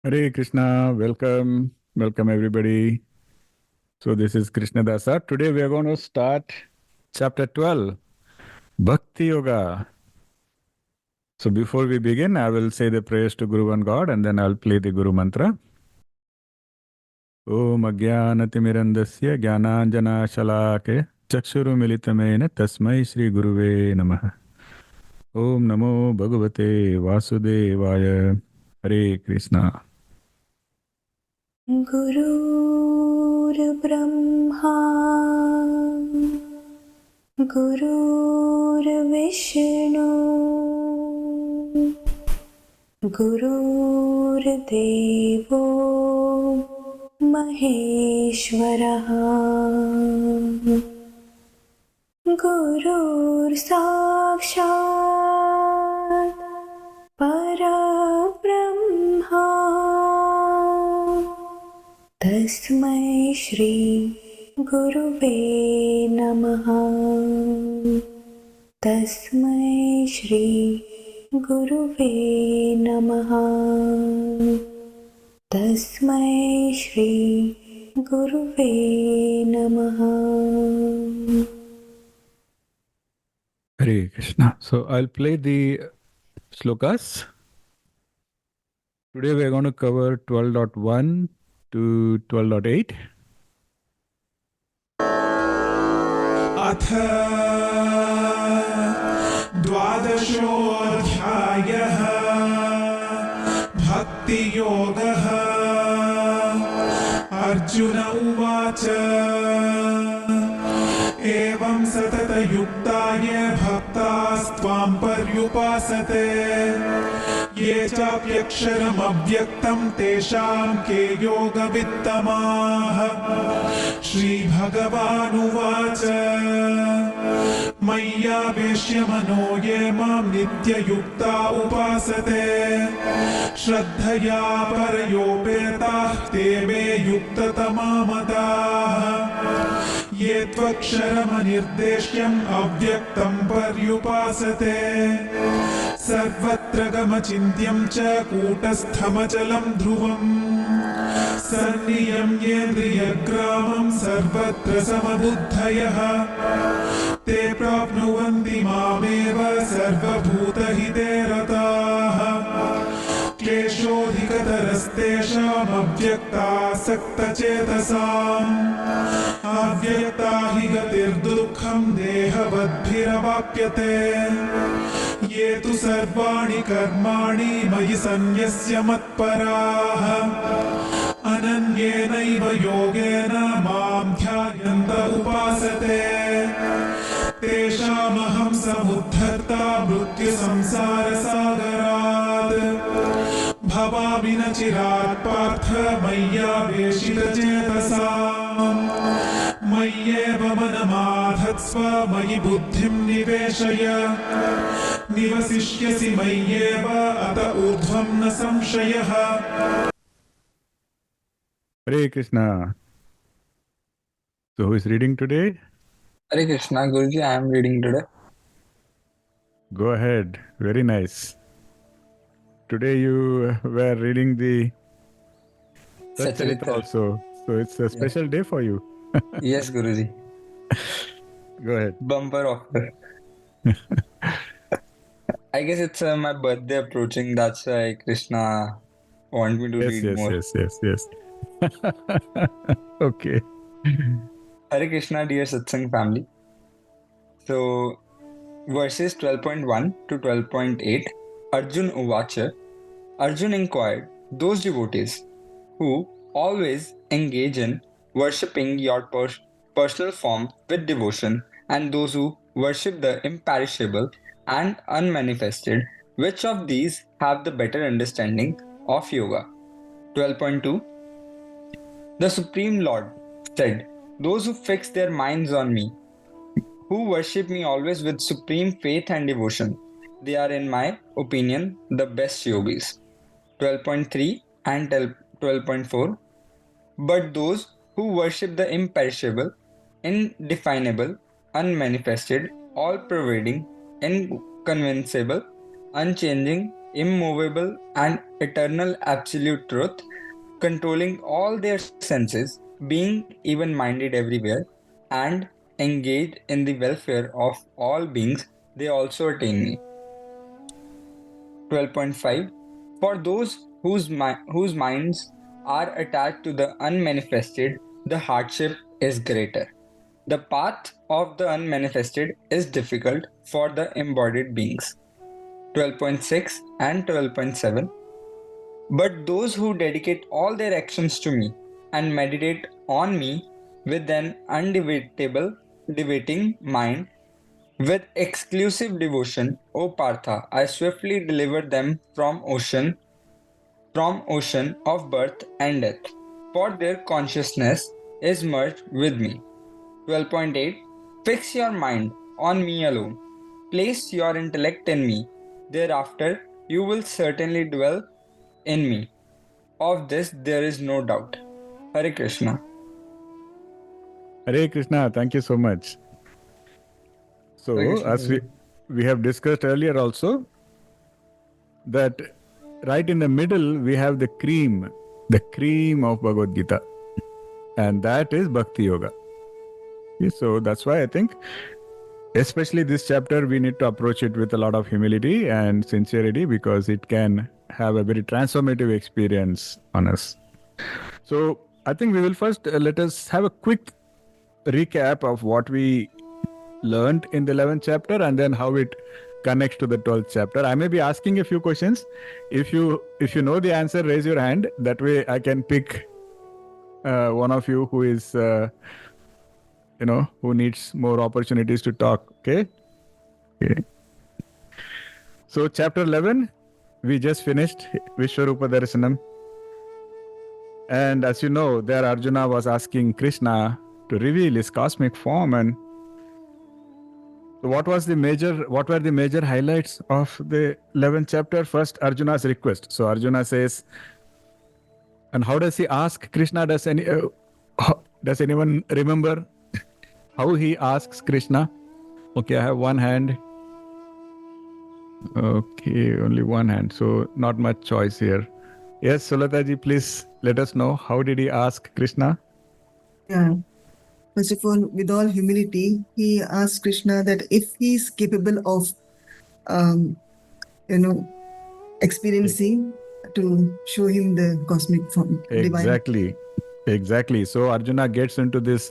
Hare Krishna, welcome everybody. So this is Krishna Dasa. Today we are going to start chapter 12, Bhakti Yoga. So before we begin, I will say the prayers to Guru and God and then I'll play the Guru Mantra. Om Ajnanatimirandasya Jnananjana Shalake Chakshuru Militamena Tasmai Shri Guruve Namaha. Om Namo Bhagavate Vasudevaya. Hare Krishna. गुरुर्ब्रह्मा गुरुर्विष्णु गुरुर्देवो महेश्वरः गुरुर्साक्षात् परब्रह्मा तस्मै श्री गुरुवे नमः तस्मै श्री गुरुवे नमः तस्मै श्री गुरुवे नमः. Hare Krishna. So I'll play the slokas. Today we are going to cover 12.1 to 12.8. अथ द्वादशोऽध्यायः भक्ति योगः. अर्जुन उवाच एवं सततयुक्ताय भक्तास्त्वां पर्युपासते ये चाप्यक्षरमव्यक्तं तेषां के योगवित्तमाः. श्रीभगवानुवाच मय्यावेश्य मनो ये मां नित्ययुक्ता उपासते श्रद्धया परयोपेताः ते मे युक्ततमा मताः. ये त्वक्षरमनिर्देश्यम् अव्यक्तं पर्युपासते सर्वत्र गमचिन्त्यं च कूटस्थमचलं ध्रुवम् सन्नियम्येन्द्रियग्रामं सर्वत्र समबुद्धयः ते प्राप्नुवन्ति मामेव सर्वभूतहिते रताः. क्लेशोऽधिकतरस्तेषामव्यक्तासक्तचेतसाम् अव्यक्ता हि गतिर्दुःखं देहवद्भिरवाप्यते. ये तु सर्वाणि कर्माणि मयि सन्न्यस्य मत्पराः अनन्येनैव योगेन मां ध्यायन्त उपासते तेषामहं समुद्धर्ता मृत्युसंसारसागरात्. भवामि न चिरात् पार्थ मय्यावेशितचेतसाम्. मय्येव मनमाधत्स्व मयि बुद्धिं निवेशय निवसिष्यसि मय्येव अत ऊर्ध्वं न संशयः. Hare Krishna. So who is reading today? Hare Krishna, Guruji, I am reading today. Go ahead. Very nice. Today you were reading the Satcharitra also. So it's a special day for you. Yes, Guruji. Go ahead. Bumper offer. I guess it's my birthday approaching. That's why Krishna want me to read more. Yes. Okay. Hare Krishna, dear Satsang family. So, verses 12.1 to 12.8, Arjun Uvacha. Arjun inquired, those devotees who always engage in worshipping your personal form with devotion and those who worship the imperishable and unmanifested, which of these have the better understanding of yoga? 12.2 The Supreme Lord said, those who fix their minds on me, who worship me always with supreme faith and devotion, they are in my opinion the best yogis. 12.3 and 12.4 But those who worship the imperishable, indefinable, unmanifested, all-pervading, inconceivable, unchanging, immovable and eternal absolute truth, controlling all their senses, being even minded everywhere, and engaged in the welfare of all beings, they also attain me. 12.5 For those whose minds are attached to the unmanifested, the hardship is greater. The path of the unmanifested is difficult for the embodied beings. 12.6 and 12.7 But those who dedicate all their actions to me and meditate on me with an debating mind, with exclusive devotion, O Partha, I swiftly deliver them from ocean of birth and death, for their consciousness is merged with me. 12.8 Fix your mind on me alone. Place your intellect in me. Thereafter, you will certainly dwell in me. Of this, there is no doubt. Hare Krishna. Hare Krishna, thank you so much. So, Hare Krishna. as we have discussed earlier also, that right in the middle we have the cream of Bhagavad Gita, and that is Bhakti Yoga. Okay, so that's why I think, especially this chapter, we need to approach it with a lot of humility and sincerity, because it can have a very transformative experience on us. So I think we will first let us have a quick recap of what we learned in the 11th chapter and then how it connects to the 12th chapter. I may be asking a few questions. If you know the answer, raise your hand. That way I can pick one of you who is who needs more opportunities to talk. Okay. So chapter 11, we just finished Vishwarupa Darshanam. And as you know, there Arjuna was asking Krishna to reveal his cosmic form. And what were the major highlights of the 11th chapter? First, Arjuna's request. So Arjuna says, and how does he ask Krishna? Does anyone remember how he asks Krishna? Okay, I have one hand. Okay, only one hand. So not much choice here. Yes, Sulataji, please let us know. How did he ask Krishna? Yeah. First of all, with all humility, he asked Krishna that if he is capable of, experiencing, to show him the cosmic form. Exactly. So Arjuna gets into this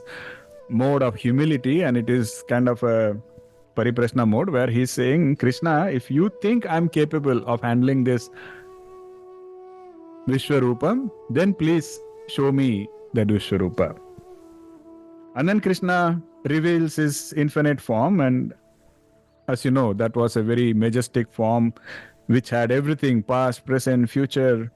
mode of humility, and it is kind of a pariprashna mode where he's saying, Krishna, if you think I'm capable of handling this Vishwarupam, then please show me that Vishwarupa. And then Krishna reveals his infinite form, and as you know, that was a very majestic form which had everything, past, present, future.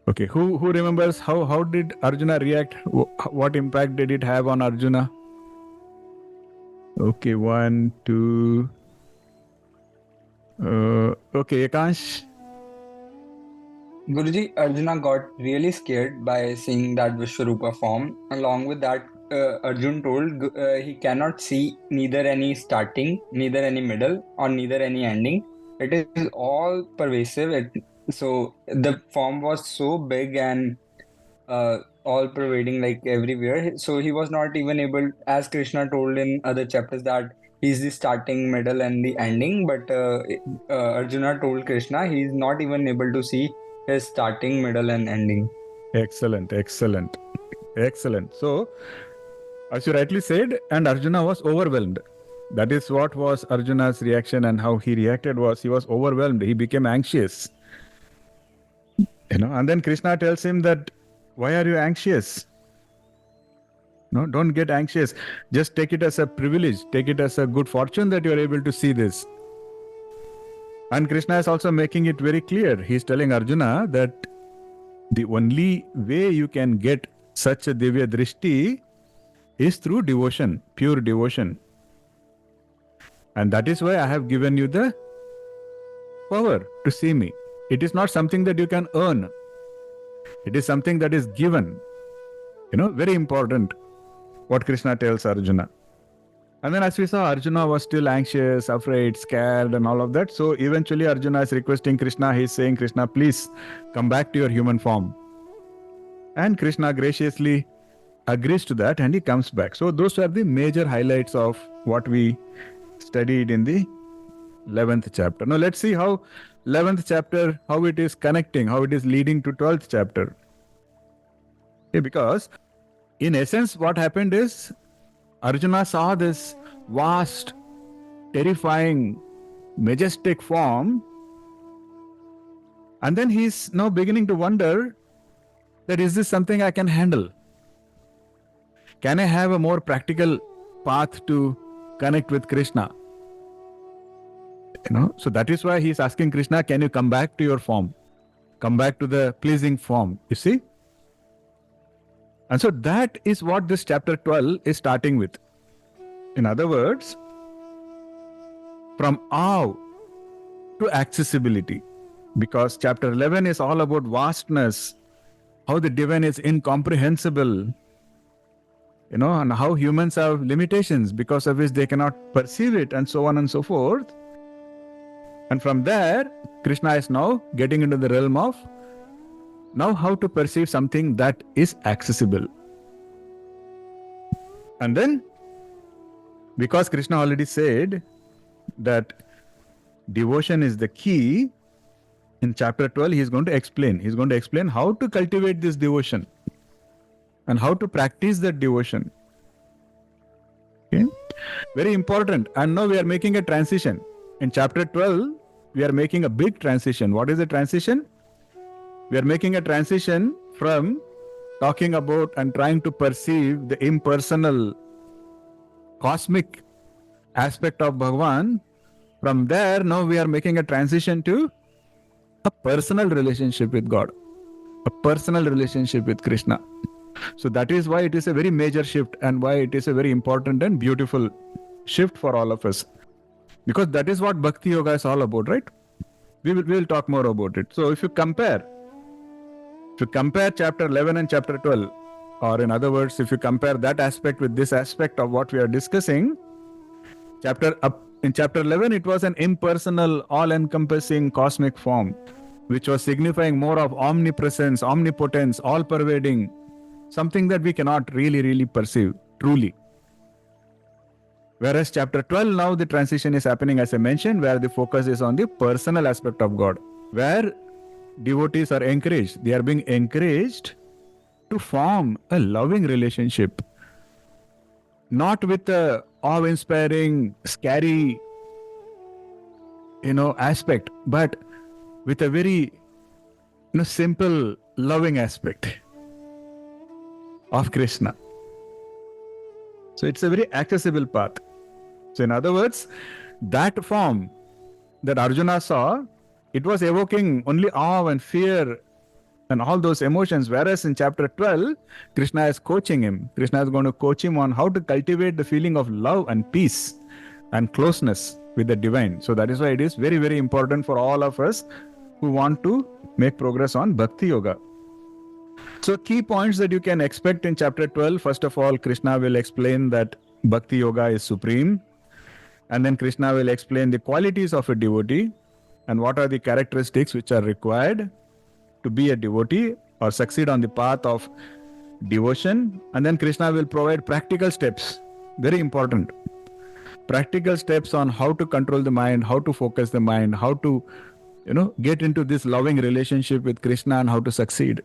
Okay, who remembers how did Arjuna react? What impact did it have on Arjuna? Okay, 1, 2. Okay, Ekansh. Guruji, Arjuna got really scared by seeing that Vishwarupa form. Along with that, Arjun told he cannot see neither any starting, neither any middle, or neither any ending. It is all pervasive. So the form was so big and all pervading, like everywhere. So he was not even able, as Krishna told in other chapters, that he's the starting, middle, and the ending. But Arjuna told Krishna he's not even able to see his starting, middle, and ending. Excellent. So, as you rightly said, and Arjuna was overwhelmed. That is what was Arjuna's reaction, and how he reacted was he was overwhelmed. He became anxious. And then Krishna tells him that, why are you anxious? No, don't get anxious. Just take it as a privilege. Take it as a good fortune that you are able to see this. And Krishna is also making it very clear. He's telling Arjuna that the only way you can get such a Divya Drishti is through devotion, pure devotion. And that is why I have given you the power to see me. It is not something that you can earn. It is something that is given. Very important what Krishna tells Arjuna. And then as we saw, Arjuna was still anxious, afraid, scared, and all of that. So eventually Arjuna is requesting Krishna. He's saying, Krishna, please come back to your human form. And Krishna graciously agrees to that and he comes back. So those are the major highlights of what we studied in the 11th chapter. Now let's see how 11th chapter, how it is connecting, how it is leading to 12th chapter. Okay, because in essence what happened is Arjuna saw this vast, terrifying, majestic form, and then he's now beginning to wonder that is this something I can handle? Can I have a more practical path to connect with Krishna? So that is why he's asking Krishna, can you come back to your form? Come back to the pleasing form, you see? And so that is what this chapter 12 is starting with. In other words, from awe to accessibility. Because chapter 11 is all about vastness, how the divine is incomprehensible, and how humans have limitations because of which they cannot perceive it, and so on and so forth. And from there, Krishna is now getting into the realm of now how to perceive something that is accessible. And then, because Krishna already said that devotion is the key, in chapter 12 he is going to explain. He is going to explain how to cultivate this devotion and how to practice that devotion. Okay? Very important. And now we are making a transition. In chapter 12, we are making a big transition. What is the transition? We are making a transition from talking about and trying to perceive the impersonal, cosmic aspect of Bhagavan. From there, now we are making a transition to a personal relationship with God, a personal relationship with Krishna. So that is why it is a very major shift and why it is a very important and beautiful shift for all of us. Because that is what Bhakti Yoga is all about, right? We will talk more about it. So if you compare chapter 11 and chapter 12, or in other words, if you compare that aspect with this aspect of what we are discussing, in chapter 11, it was an impersonal, all-encompassing cosmic form, which was signifying more of omnipresence, omnipotence, all-pervading, something that we cannot really perceive, truly. Whereas chapter 12, now the transition is happening, as I mentioned, where the focus is on the personal aspect of God, where devotees are encouraged. They are being encouraged to form a loving relationship, not with a awe-inspiring, scary, aspect, but with a very, simple, loving aspect of Krishna. So it's a very accessible path. So in other words, that form that Arjuna saw, it was evoking only awe and fear and all those emotions. Whereas in chapter 12, Krishna is coaching him. Krishna is going to coach him on how to cultivate the feeling of love and peace and closeness with the divine. So that is why it is very, very important for all of us who want to make progress on Bhakti Yoga. So key points that you can expect in chapter 12. First of all, Krishna will explain that Bhakti Yoga is supreme. And then Krishna will explain the qualities of a devotee and what are the characteristics which are required to be a devotee or succeed on the path of devotion. And then Krishna will provide practical steps, very important. Practical steps on how to control the mind, how to focus the mind, how to, get into this loving relationship with Krishna and how to succeed.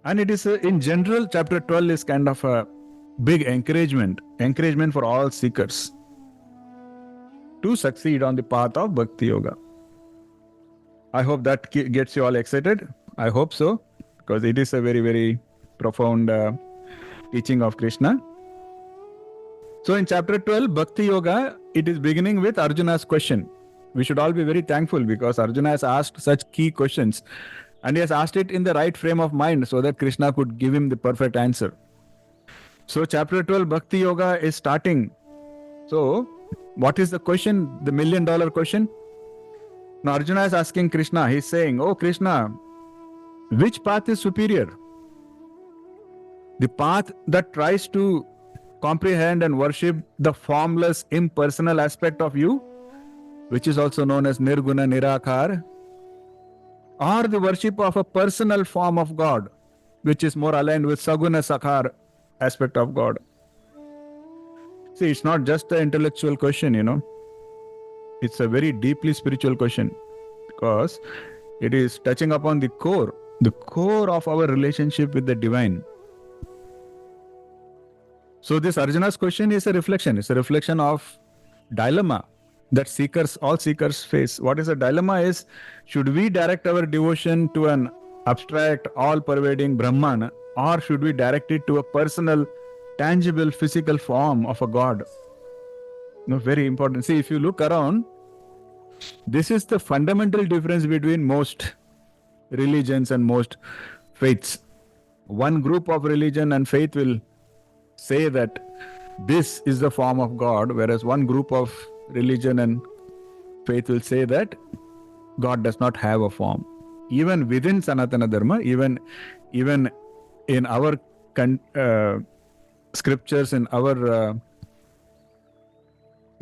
And it is, in general, chapter 12 is kind of a big encouragement for all seekers to succeed on the path of Bhakti Yoga. I hope that gets you all excited. I hope so, because it is a very, very profound teaching of Krishna. So in chapter 12, Bhakti Yoga, it is beginning with Arjuna's question. We should all be very thankful because Arjuna has asked such key questions and he has asked it in the right frame of mind so that Krishna could give him the perfect answer. So chapter 12, Bhakti Yoga is starting. So what is the question, the $1 million question? Now Arjuna is asking Krishna, he's saying, oh Krishna, which path is superior? The path that tries to comprehend and worship the formless, impersonal aspect of you, which is also known as Nirguna Nirakar, or the worship of a personal form of God, which is more aligned with Saguna Sakhar aspect of God. See, it's not just an intellectual question, It's a very deeply spiritual question because it is touching upon the core of our relationship with the divine. So this Arjuna's question is a reflection. It's a reflection of dilemma that all seekers face. What is a dilemma is, should we direct our devotion to an abstract, all-pervading Brahman, or should we direct it to a personal, tangible, physical form of a God? Very important. See, if you look around, this is the fundamental difference between most religions and most faiths. One group of religion and faith will say that this is the form of God, whereas one group of religion and faith will say that God does not have a form. Even within Sanatana Dharma, even in our scriptures, in our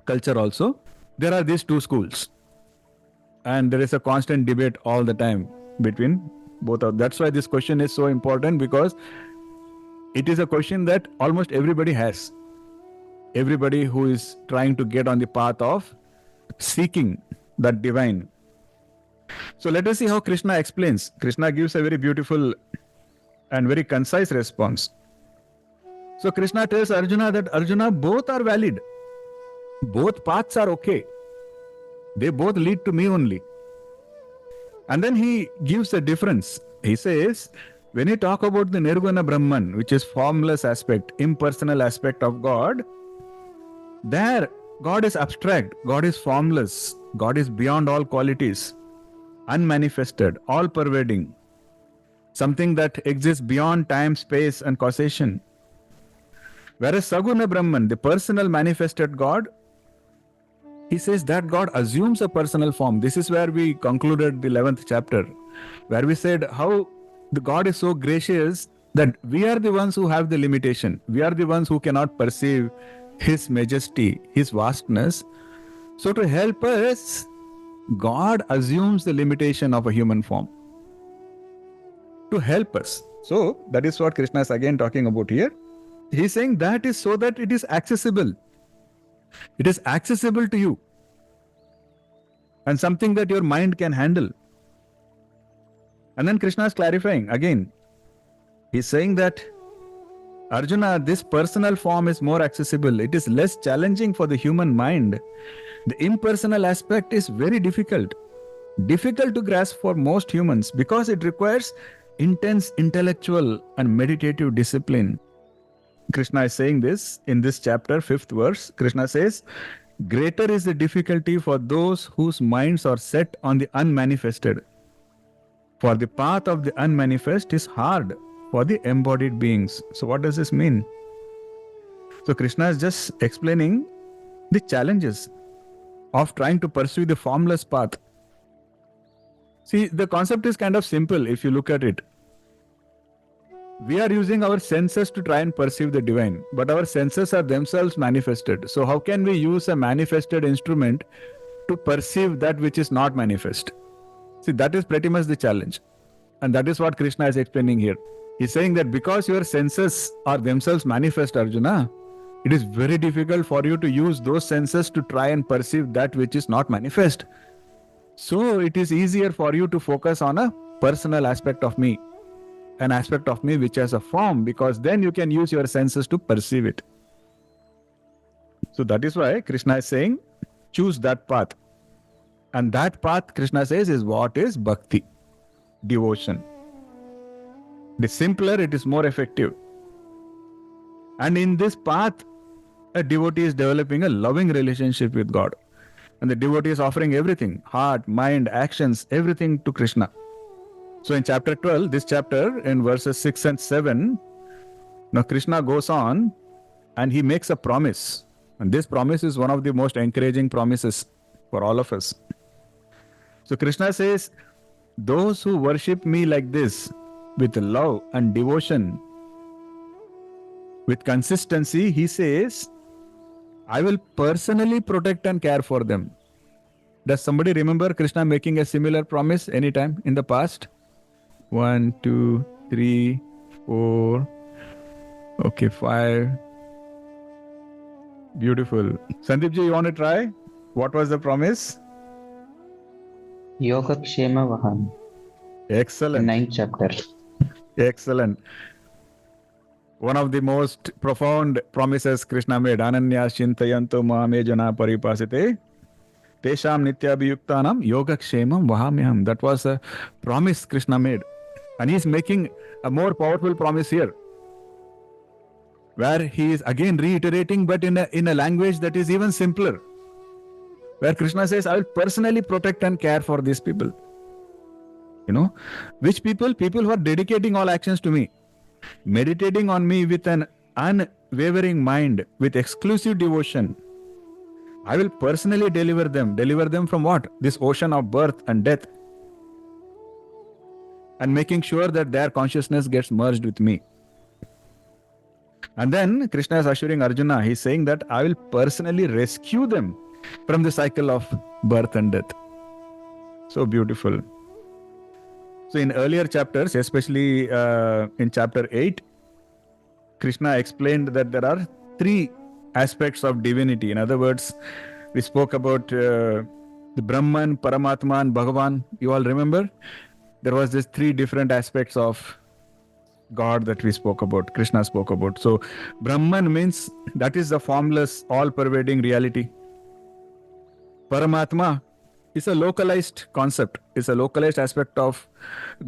culture also, there are these two schools. And there is a constant debate all the time between both of them. That's why this question is so important, because it is a question that almost everybody has. Everybody who is trying to get on the path of seeking that divine. So let us see how Krishna explains. Krishna gives a very beautiful and very concise response. So Krishna tells Arjuna that, Arjuna, both are valid. Both paths are okay. They both lead to me only. And then he gives a difference. He says, when you talk about the Nirguna Brahman, which is formless aspect, impersonal aspect of God, there God is abstract, God is formless, God is beyond all qualities, unmanifested, all-pervading, something that exists beyond time, space and causation. Whereas Saguna Brahman, the personal manifested God, he says that God assumes a personal form. This is where we concluded the 11th chapter, where we said how the God is so gracious that we are the ones who have the limitation. We are the ones who cannot perceive His majesty, His vastness. So to help us, God assumes the limitation of a human form to help us. So that is what Krishna is again talking about here. He is saying that is so that it is accessible. It is accessible to you and something that your mind can handle. And then Krishna is clarifying again. He is saying that, Arjuna, this personal form is more accessible. It is less challenging for the human mind. The impersonal aspect is very difficult to grasp for most humans because it requires intense intellectual and meditative discipline. Krishna is saying this in this chapter, 5th verse. Krishna says, greater is the difficulty for those whose minds are set on the unmanifested. For the path of the unmanifest is hard for the embodied beings. So what does this mean? So Krishna is just explaining the challenges of trying to pursue the formless path. See, the concept is kind of simple if you look at it. We are using our senses to try and perceive the divine, but our senses are themselves manifested. So how can we use a manifested instrument to perceive that which is not manifest? See, that is pretty much the challenge. And that is what Krishna is explaining here. He's saying that because your senses are themselves manifest, Arjuna, it is very difficult for you to use those senses to try and perceive that which is not manifest. So it is easier for you to focus on a personal aspect of me, an aspect of me which has a form, because then you can use your senses to perceive it. So that is why Krishna is saying, choose that path. And that path, Krishna says, is what is bhakti, devotion. The simpler, it is more effective. And in this path, a devotee is developing a loving relationship with God. And the devotee is offering everything, heart, mind, actions, everything to Krishna. So in chapter 12, this chapter, in verses 6 and 7, now Krishna goes on and he makes a promise. And this promise is one of the most encouraging promises for all of us. So Krishna says, those who worship me like this, with love and devotion, with consistency, he says, I will personally protect and care for them. Does somebody remember Krishna making a similar promise anytime in the past? 1, 2, 3, 4. Okay, 5. Beautiful. Sandeep ji, you want to try? What was the promise? Yoga-kshema Vaham. Excellent. 9th chapter. Excellent. One of the most profound promises Krishna made. Ananya Shintayanto Mahame Jana Paripasite. Tesham Nityabhiyuktanam Yoga-kshemam Vahamyaham. That was a promise Krishna made. And he is making a more powerful promise here, where he is again reiterating, but in a language that is even simpler. Where Krishna says, I will personally protect and care for these people. Which people? People who are dedicating all actions to me, meditating on me with an unwavering mind, with exclusive devotion. I will personally deliver them. Deliver them from what? This ocean of birth and death. And making sure that their consciousness gets merged with me. And then Krishna is assuring Arjuna, he's saying that I will personally rescue them from the cycle of birth and death. So beautiful. So in earlier chapters, especially in chapter 8, Krishna explained that there are 3 aspects of divinity. In other words, we spoke about the Brahman, Paramatma and Bhagavan. You all remember? There was these 3 different aspects of God that we spoke about, Krishna spoke about. So Brahman means that is the formless, all-pervading reality. Paramatma is a localized concept. It's a localized aspect of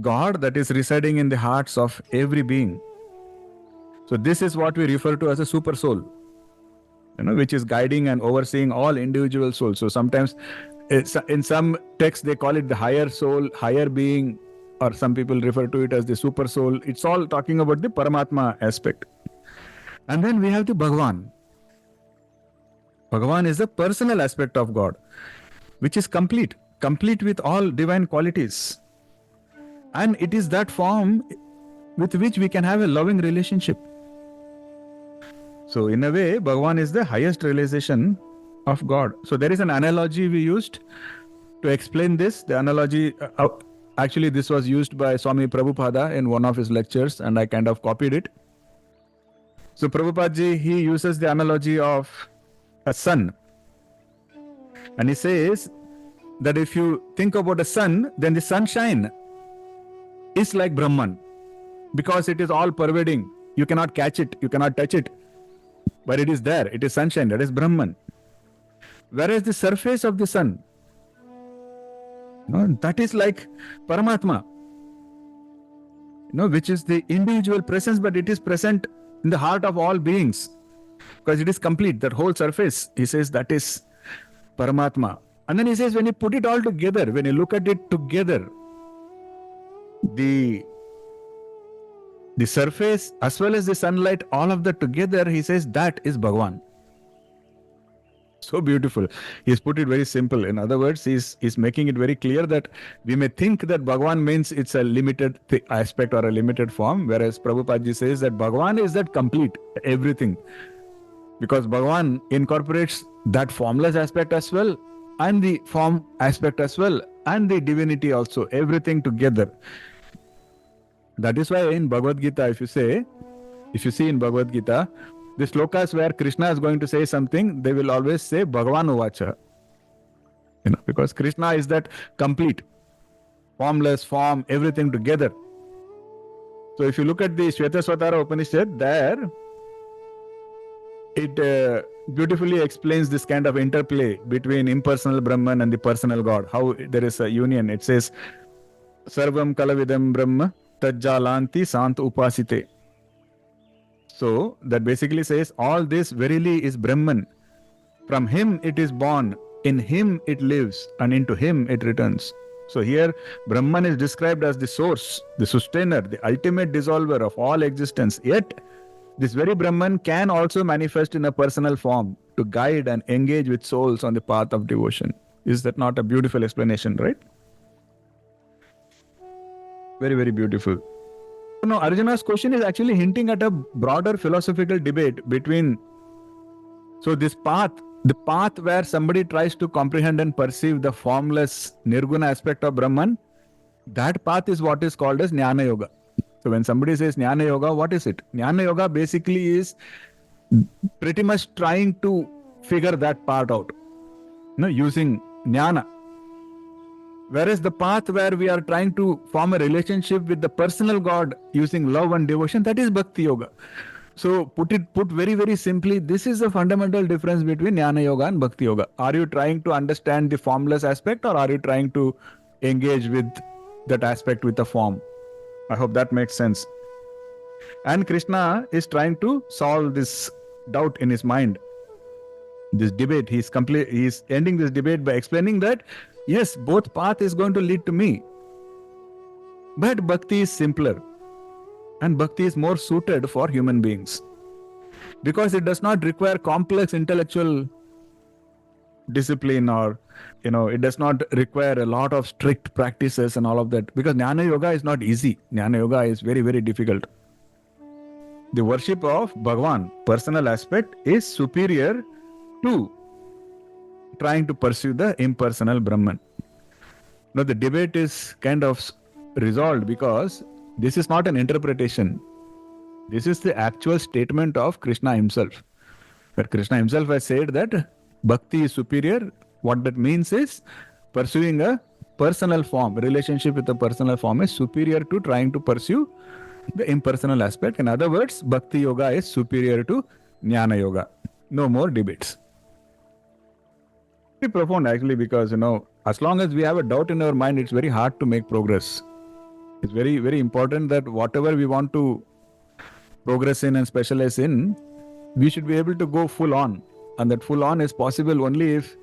God that is residing in the hearts of every being. So this is what we refer to as a super soul, which is guiding and overseeing all individual souls. So sometimes in some texts they call it the higher soul, higher being, or some people refer to it as the super soul. It's all talking about the Paramatma aspect. And then we have the Bhagavan. Bhagavan is the personal aspect of God, which is complete with all divine qualities. And it is that form with which we can have a loving relationship. So in a way, Bhagavan is the highest realization of God. So there is an analogy we used to explain this. The analogy, actually this was used by Swami Prabhupada in one of his lectures, and I kind of copied it. So Prabhupada ji, he uses the analogy of a sun. And he says that if you think about a sun, then the sunshine is like Brahman, because it is all pervading. You cannot catch it, you cannot touch it, but it is there. It is sunshine, that is Brahman. Whereas the surface of the sun, that is like Paramatma, which is the individual presence, but it is present in the heart of all beings, because it is complete. That whole surface, he says, that is Paramatma. And then he says, when you put it all together, when you look at it together, the surface as well as the sunlight, all of that together, he says, that is Bhagavan. So beautiful. He's put it very simple. In other words, he's making it very clear that we may think that Bhagavan means it's a limited aspect or a limited form, whereas Prabhupada ji says that Bhagavan is that complete, everything. Because Bhagavan incorporates that formless aspect as well, and the form aspect as well, and the divinity also, everything together. That is why in Bhagavad Gita, if you see in Bhagavad Gita, the slokas where Krishna is going to say something, they will always say Bhagavan Uvacha. Because Krishna is that complete, formless, form, everything together. So if you look at the Shvetasvatara Upanishad, there it beautifully explains this kind of interplay between impersonal Brahman and the personal God, how there is a union. It says, Sarvam Kalavidam Brahma Tajjalanti Sant Upasite. So that basically says all this verily is Brahman. From him it is born, in him it lives, and into him it returns. So here Brahman is described as the source, the sustainer, the ultimate dissolver of all existence. Yet this very Brahman can also manifest in a personal form to guide and engage with souls on the path of devotion. Is that not a beautiful explanation, right? Very, very beautiful. No, Arjuna's question is actually hinting at a broader philosophical debate between, so this path, the path where somebody tries to comprehend and perceive the formless nirguna aspect of Brahman, that path is what is called as Jnana Yoga. So when somebody says Jnana Yoga, what is it? Jnana Yoga basically is pretty much trying to figure that part out, using Jnana. Whereas the path where we are trying to form a relationship with the personal God using love and devotion, that is Bhakti Yoga. So put very, very simply, this is the fundamental difference between Jnana Yoga and Bhakti Yoga. Are you trying to understand the formless aspect, or are you trying to engage with that aspect with the form? I hope that makes sense. And Krishna is trying to solve this doubt in his mind. This debate, he's ending this debate by explaining that yes, both path is going to lead to me, but bhakti is simpler, and bhakti is more suited for human beings because it does not require complex intellectual discipline, or it does not require a lot of strict practices and all of that, because Jnana Yoga is not easy. Jnana Yoga is very, very difficult. The worship of Bhagavan, personal aspect, is superior to trying to pursue the impersonal Brahman. Now the debate is kind of resolved because this is not an interpretation. This is the actual statement of Krishna himself. Where Krishna himself has said that bhakti is superior. What that means is pursuing a personal form, relationship with a personal form is superior to trying to pursue the impersonal aspect. In other words, Bhakti Yoga is superior to Jnana Yoga. No more debates. Very profound actually, because as long as we have a doubt in our mind, it's very hard to make progress. It's very, very important that whatever we want to progress in and specialize in, we should be able to go full on. And that full on is possible only if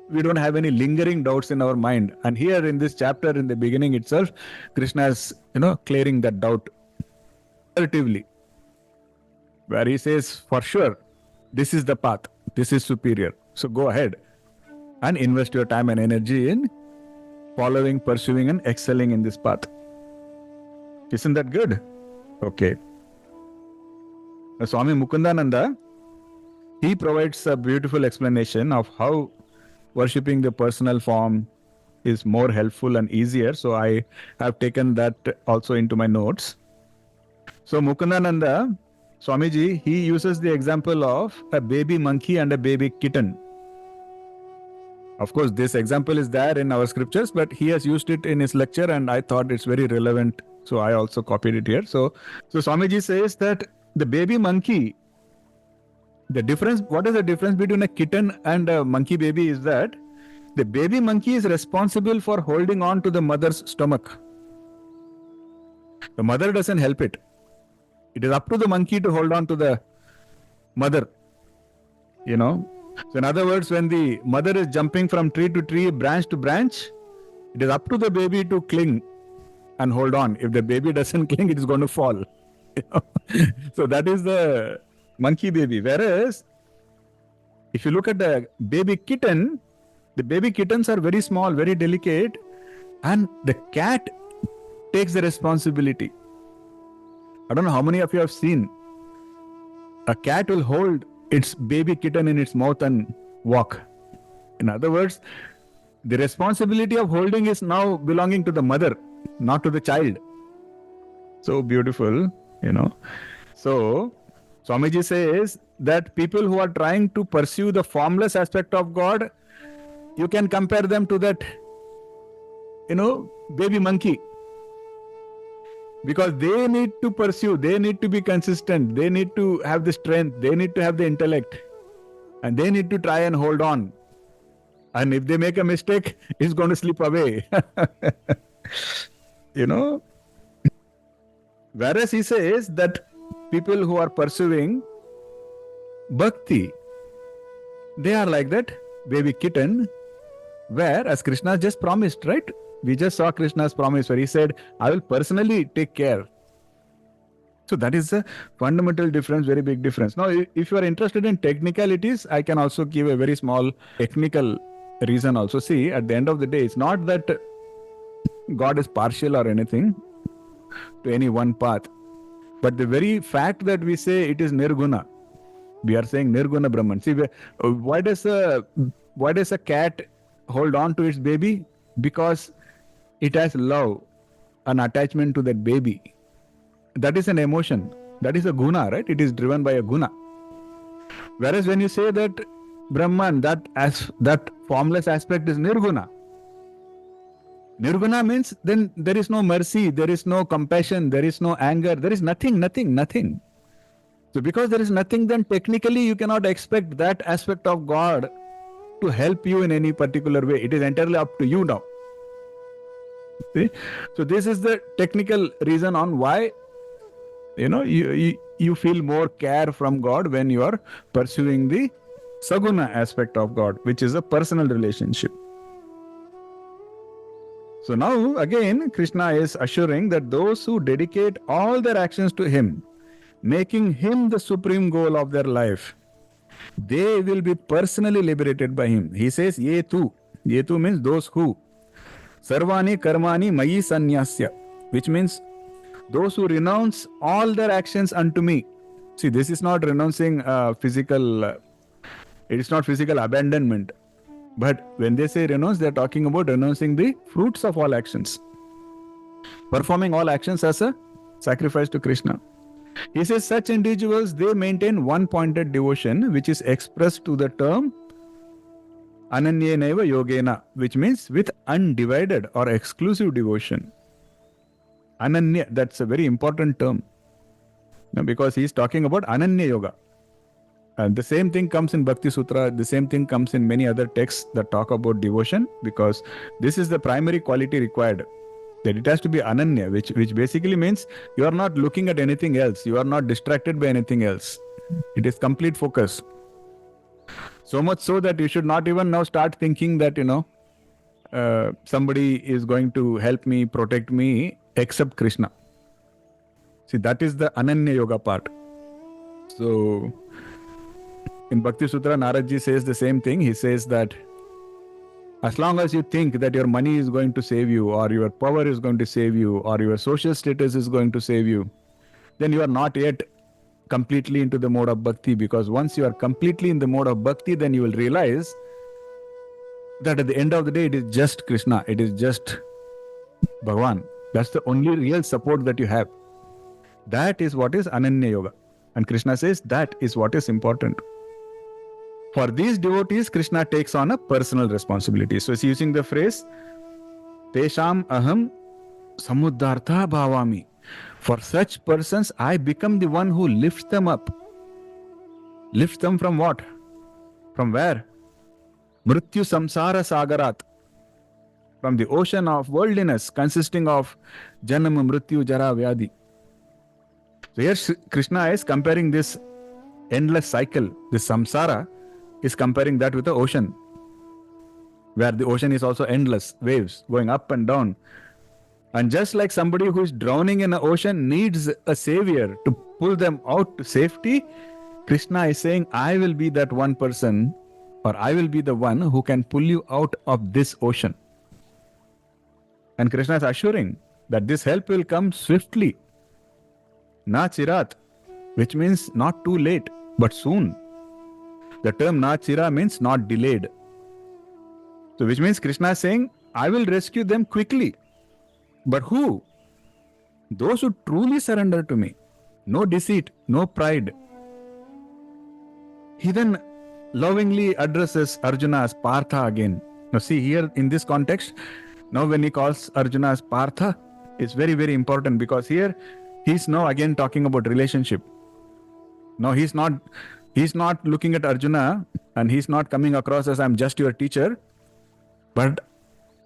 we don't have any lingering doubts in our mind. And here in this chapter, in the beginning itself, Krishna is, clearing that doubt relatively, where he says, for sure, this is the path, this is superior. So go ahead and invest your time and energy in following, pursuing, and excelling in this path. Isn't that good? Okay. Now, Swami Mukundananda, he provides a beautiful explanation of how worshipping the personal form is more helpful and easier. So I have taken that also into my notes. So Mukundananda, Swamiji, he uses the example of a baby monkey and a baby kitten. Of course, this example is there in our scriptures, but he has used it in his lecture and I thought it's very relevant. So I also copied it here. So Swamiji says that the baby monkey, what is the difference between a kitten and a monkey baby is that the baby monkey is responsible for holding on to the mother's stomach. The mother doesn't help it. It is up to the monkey to hold on to the mother, So in other words, when the mother is jumping from tree to tree, branch to branch, it is up to the baby to cling and hold on. If the baby doesn't cling, it is going to fall. So that is the monkey baby. Whereas, if you look at the baby kitten, the baby kittens are very small, very delicate, and the cat takes the responsibility. I don't know how many of you have seen. A cat will hold its baby kitten in its mouth and walk. In other words, the responsibility of holding is now belonging to the mother, not to the child. So beautiful, So, Swamiji says that people who are trying to pursue the formless aspect of God, you can compare them to that, baby monkey. Because they need to pursue, they need to be consistent, they need to have the strength, they need to have the intellect, and they need to try and hold on. And if they make a mistake, it's going to slip away. Whereas he says that people who are pursuing bhakti, they are like that baby kitten, where, as Krishna just promised, right? We just saw Krishna's promise where he said, I will personally take care. So that is a fundamental difference, very big difference. Now, if you are interested in technicalities, I can also give a very small technical reason also. See, at the end of the day, it's not that God is partial or anything to any one path. But the very fact that we say it is nirguna, we are saying nirguna Brahman. See, why does a cat hold on to its baby? Because it has love, an attachment to that baby. That is an emotion. That is a guna, right? It is driven by a guna. Whereas when you say that Brahman, that formless aspect is nirguna. Nirguna means then there is no mercy, there is no compassion, there is no anger, there is nothing. So because there is nothing, then technically you cannot expect that aspect of God to help you in any particular way. It is entirely up to you now. See? So this is the technical reason on why you feel more care from God when you are pursuing the saguna aspect of God, which is a personal relationship. So now again Krishna is assuring that those who dedicate all their actions to Him, making Him the supreme goal of their life, they will be personally liberated by Him. He says, Ye tu. Ye tu means those who. Sarvani karmani mayi sanyasya, which means those who renounce all their actions unto me. See, this is not renouncing it is not physical abandonment. But when they say renounce, they are talking about renouncing the fruits of all actions. Performing all actions as a sacrifice to Krishna. He says such individuals, they maintain one-pointed devotion, which is expressed to the term ananyenaiva yogena, which means with undivided or exclusive devotion. Ananya, that's a very important term. Because he is talking about Ananya Yoga. And the same thing comes in Bhakti Sutra, the same thing comes in many other texts that talk about devotion, because this is the primary quality required. That it has to be Ananya, which basically means you are not looking at anything else, you are not distracted by anything else. It is complete focus. So much so that you should not even now start thinking that, somebody is going to help me, protect me, except Krishna. See, that is the Ananya Yoga part. So, in Bhakti Sutra, Naradji says the same thing. He says that as long as you think that your money is going to save you, or your power is going to save you, or your social status is going to save you, then you are not yet completely into the mode of bhakti, because once you are completely in the mode of bhakti, then you will realize that at the end of the day, it is just Krishna, it is just Bhagavan. That's the only real support that you have. That is what is Ananya Yoga. And Krishna says that is what is important. For these devotees, Krishna takes on a personal responsibility. So he's using the phrase, Tesham aham samuddartha bhavami. For such persons, I become the one who lifts them up. Lifts them from what? From where? Mrityu samsara sagarat. From the ocean of worldliness consisting of janam, mrityu, jara, vyadi. So here Krishna is comparing this endless cycle, this samsara, is comparing that with the ocean, where the ocean is also endless, waves going up and down. And just like somebody who is drowning in an ocean needs a savior to pull them out to safety, Krishna is saying, I will be that one person, or I will be the one who can pull you out of this ocean. And Krishna is assuring that this help will come swiftly. Na chirat, which means not too late, but soon. The term na chira means not delayed. So which means Krishna is saying, I will rescue them quickly. But who? Those who truly surrender to me. No deceit, no pride. He then lovingly addresses Arjuna as Partha again. Now see here in this context, now when he calls Arjuna as Partha, it's very, very important, because here he's now again talking about relationship. Now he's not looking at Arjuna and he's not coming across as I'm just your teacher, but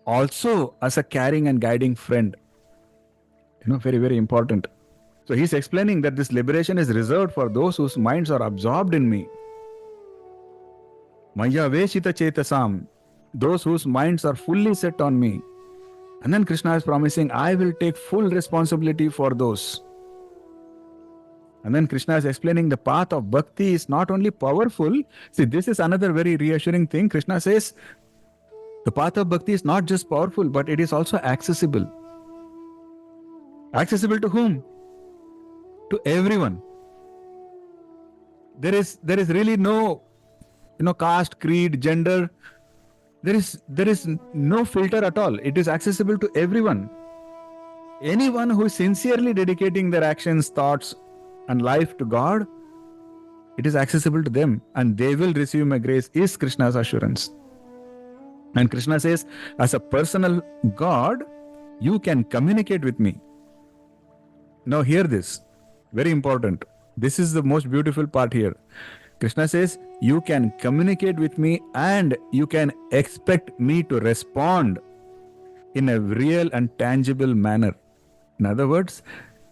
also as a caring and guiding friend. Very, very important. So he's explaining that this liberation is reserved for those whose minds are absorbed in me. Maya veshita chetasam, those whose minds are fully set on me. And then Krishna is promising, I will take full responsibility for those. And then Krishna is explaining the path of bhakti is not only powerful. See, this is another very reassuring thing. Krishna says, the path of bhakti is not just powerful, but it is also accessible. Accessible to whom? to everyone. There is really no caste, creed, gender. There is no filter at all. It is accessible to everyone. Anyone who is sincerely dedicating their actions, thoughts, and life to God, it is accessible to them, and they will receive my grace, is Krishna's assurance. And Krishna says, as a personal God, you can communicate with me. Now hear this, very important. This is the most beautiful part here. Krishna says, you can communicate with me and you can expect me to respond in a real and tangible manner. In other words,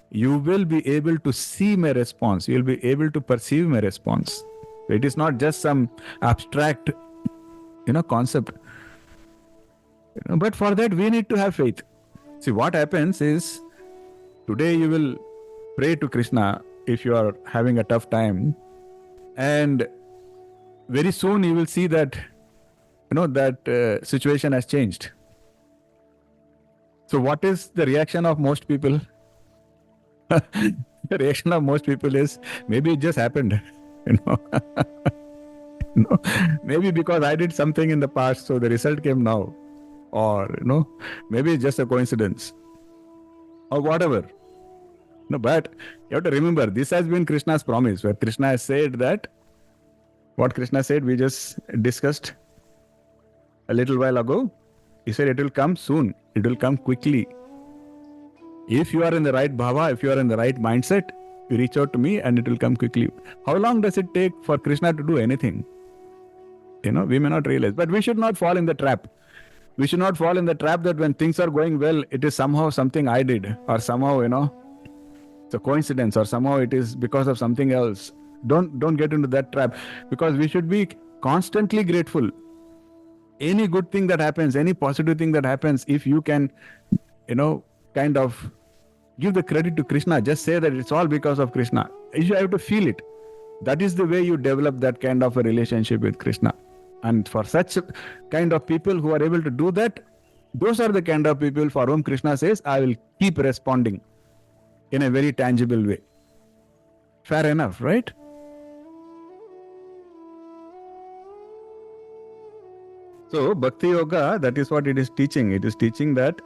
you will be able to see my response. You will be able to perceive my response. It is not just some abstract, concept. But for that, we need to have faith. See, what happens is, today you will pray to Krishna if you are having a tough time, and very soon you will see that, that situation has changed. So what is the reaction of most people? The reaction of most people is, maybe it just happened, maybe because I did something in the past, so the result came now. Or, maybe it's just a coincidence. Or whatever. No, but you have to remember, this has been Krishna's promise, where Krishna has said that, what Krishna said, we just discussed a little while ago. He said it will come soon. It will come quickly. If you are in the right bhava, if you are in the right mindset, you reach out to me and it will come quickly. How long does it take for Krishna to do anything? We may not realize. But we should not fall in the trap. We should not fall in the trap that when things are going well, it is somehow something I did, or somehow, it's a coincidence, or somehow it is because of something else. Don't get into that trap, because we should be constantly grateful. Any good thing that happens, any positive thing that happens, if you can, kind of give the credit to Krishna, just say that it's all because of Krishna. You have to feel it. That is the way you develop that kind of a relationship with Krishna. And for such kind of people who are able to do that, those are the kind of people for whom Krishna says, I will keep responding in a very tangible way. Fair enough, right? So, Bhakti Yoga, that is what it is teaching. It is teaching that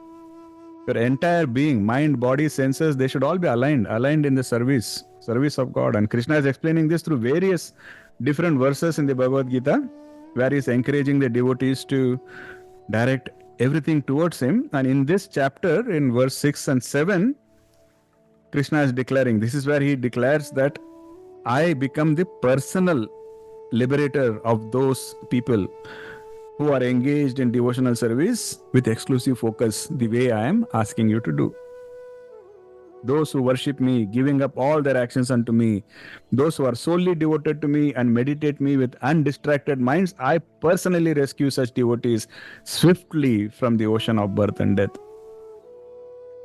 your entire being, mind, body, senses, they should all be aligned in the service of God. And Krishna is explaining this through various different verses in the Bhagavad Gita, where he is encouraging the devotees to direct everything towards him. And in this chapter, in verse 6 and 7, Krishna is declaring, this is where he declares that I become the personal liberator of those people who are engaged in devotional service with exclusive focus, the way I am asking you to do. Those who worship me, giving up all their actions unto me, those who are solely devoted to me and meditate me with undistracted minds, I personally rescue such devotees swiftly from the ocean of birth and death.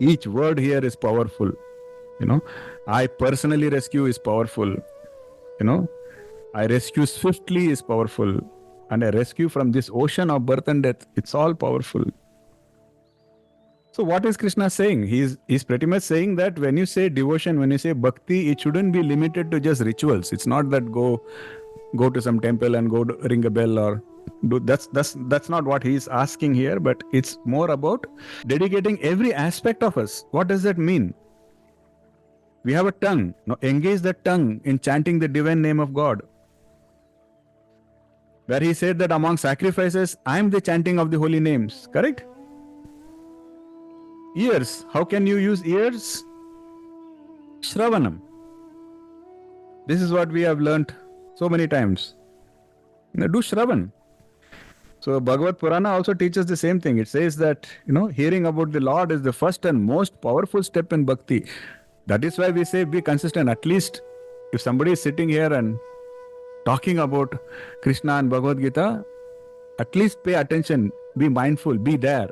Each word here is powerful. I personally rescue is powerful. I rescue swiftly is powerful. And I rescue from this ocean of birth and death. It's all powerful. So what is Krishna saying? He's pretty much saying that when you say devotion, when you say bhakti, it shouldn't be limited to just rituals. It's not that go to some temple and go ring a bell or do that's not what he's asking here, but it's more about dedicating every aspect of us. What does that mean? We have a tongue. Now engage that tongue in chanting the divine name of God. Where he said that among sacrifices, I am the chanting of the holy names. Correct? Ears. How can you use ears? Shravanam. This is what we have learnt so many times. Do Shravan. So Bhagavad Purana also teaches the same thing. It says that, hearing about the Lord is the first and most powerful step in bhakti. That is why we say be consistent. At least if somebody is sitting here and talking about Krishna and Bhagavad Gita, at least pay attention, be mindful, be there,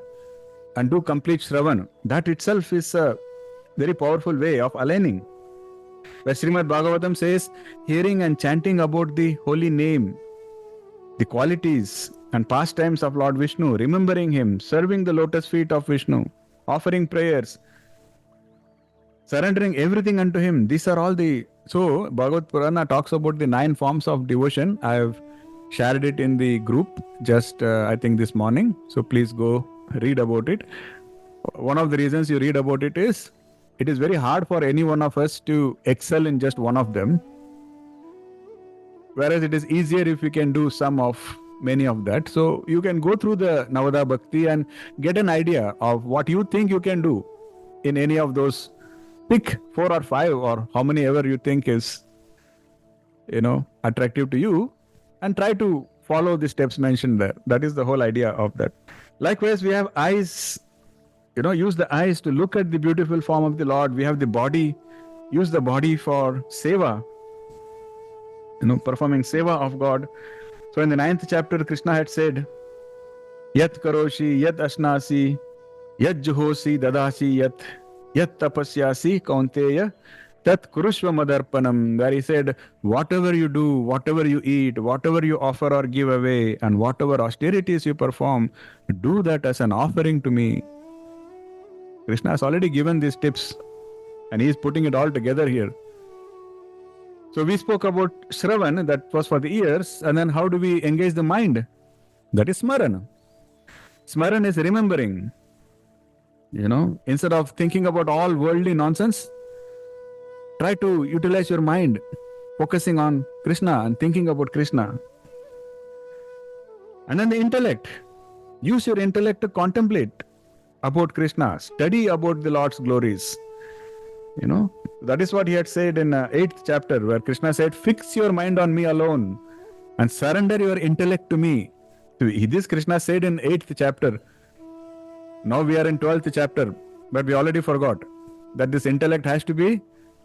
and do complete Shravan. That itself is a very powerful way of aligning. Where Srimad Bhagavatam says, hearing and chanting about the holy name, the qualities and pastimes of Lord Vishnu, remembering him, serving the lotus feet of Vishnu, offering prayers, surrendering everything unto him. These are all the... So, Bhagavad Purana talks about the 9 forms of devotion. I have shared it in the group just, I think, this morning. So, please go read about it. One of the reasons you read about it is very hard for any one of us to excel in just one of them. Whereas it is easier if we can do some of many of that. So you can go through the Navada Bhakti and get an idea of what you think you can do in any of those. Pick 4 or 5 or how many ever you think is, attractive to you, and try to follow the steps mentioned there. That is the whole idea of that. Likewise, we have eyes. Use the eyes to look at the beautiful form of the Lord. We have the body. Use the body for seva. Performing seva of God. So in the 9th chapter, Krishna had said, Yat karoshi, yat ashnasi, yat juhosi, dadasi, yat tapasyasi, kaunteya, tat kurushva madarpanam. Where he said, whatever you do, whatever you eat, whatever you offer or give away, and whatever austerities you perform, do that as an offering to me. Krishna has already given these tips, and he is putting it all together here. So we spoke about Shravan, that was for the ears, and then how do we engage the mind? That is Smaran. Smaran is remembering. Instead of thinking about all worldly nonsense, try to utilize your mind, focusing on Krishna and thinking about Krishna. And then the intellect. Use your intellect to contemplate about Krishna, study about the Lord's glories. That is what he had said in 8th chapter, where Krishna said, fix your mind on me alone and surrender your intellect to me. This Krishna said in 8th chapter. Now we are in 12th chapter, but we already forgot that this intellect has to be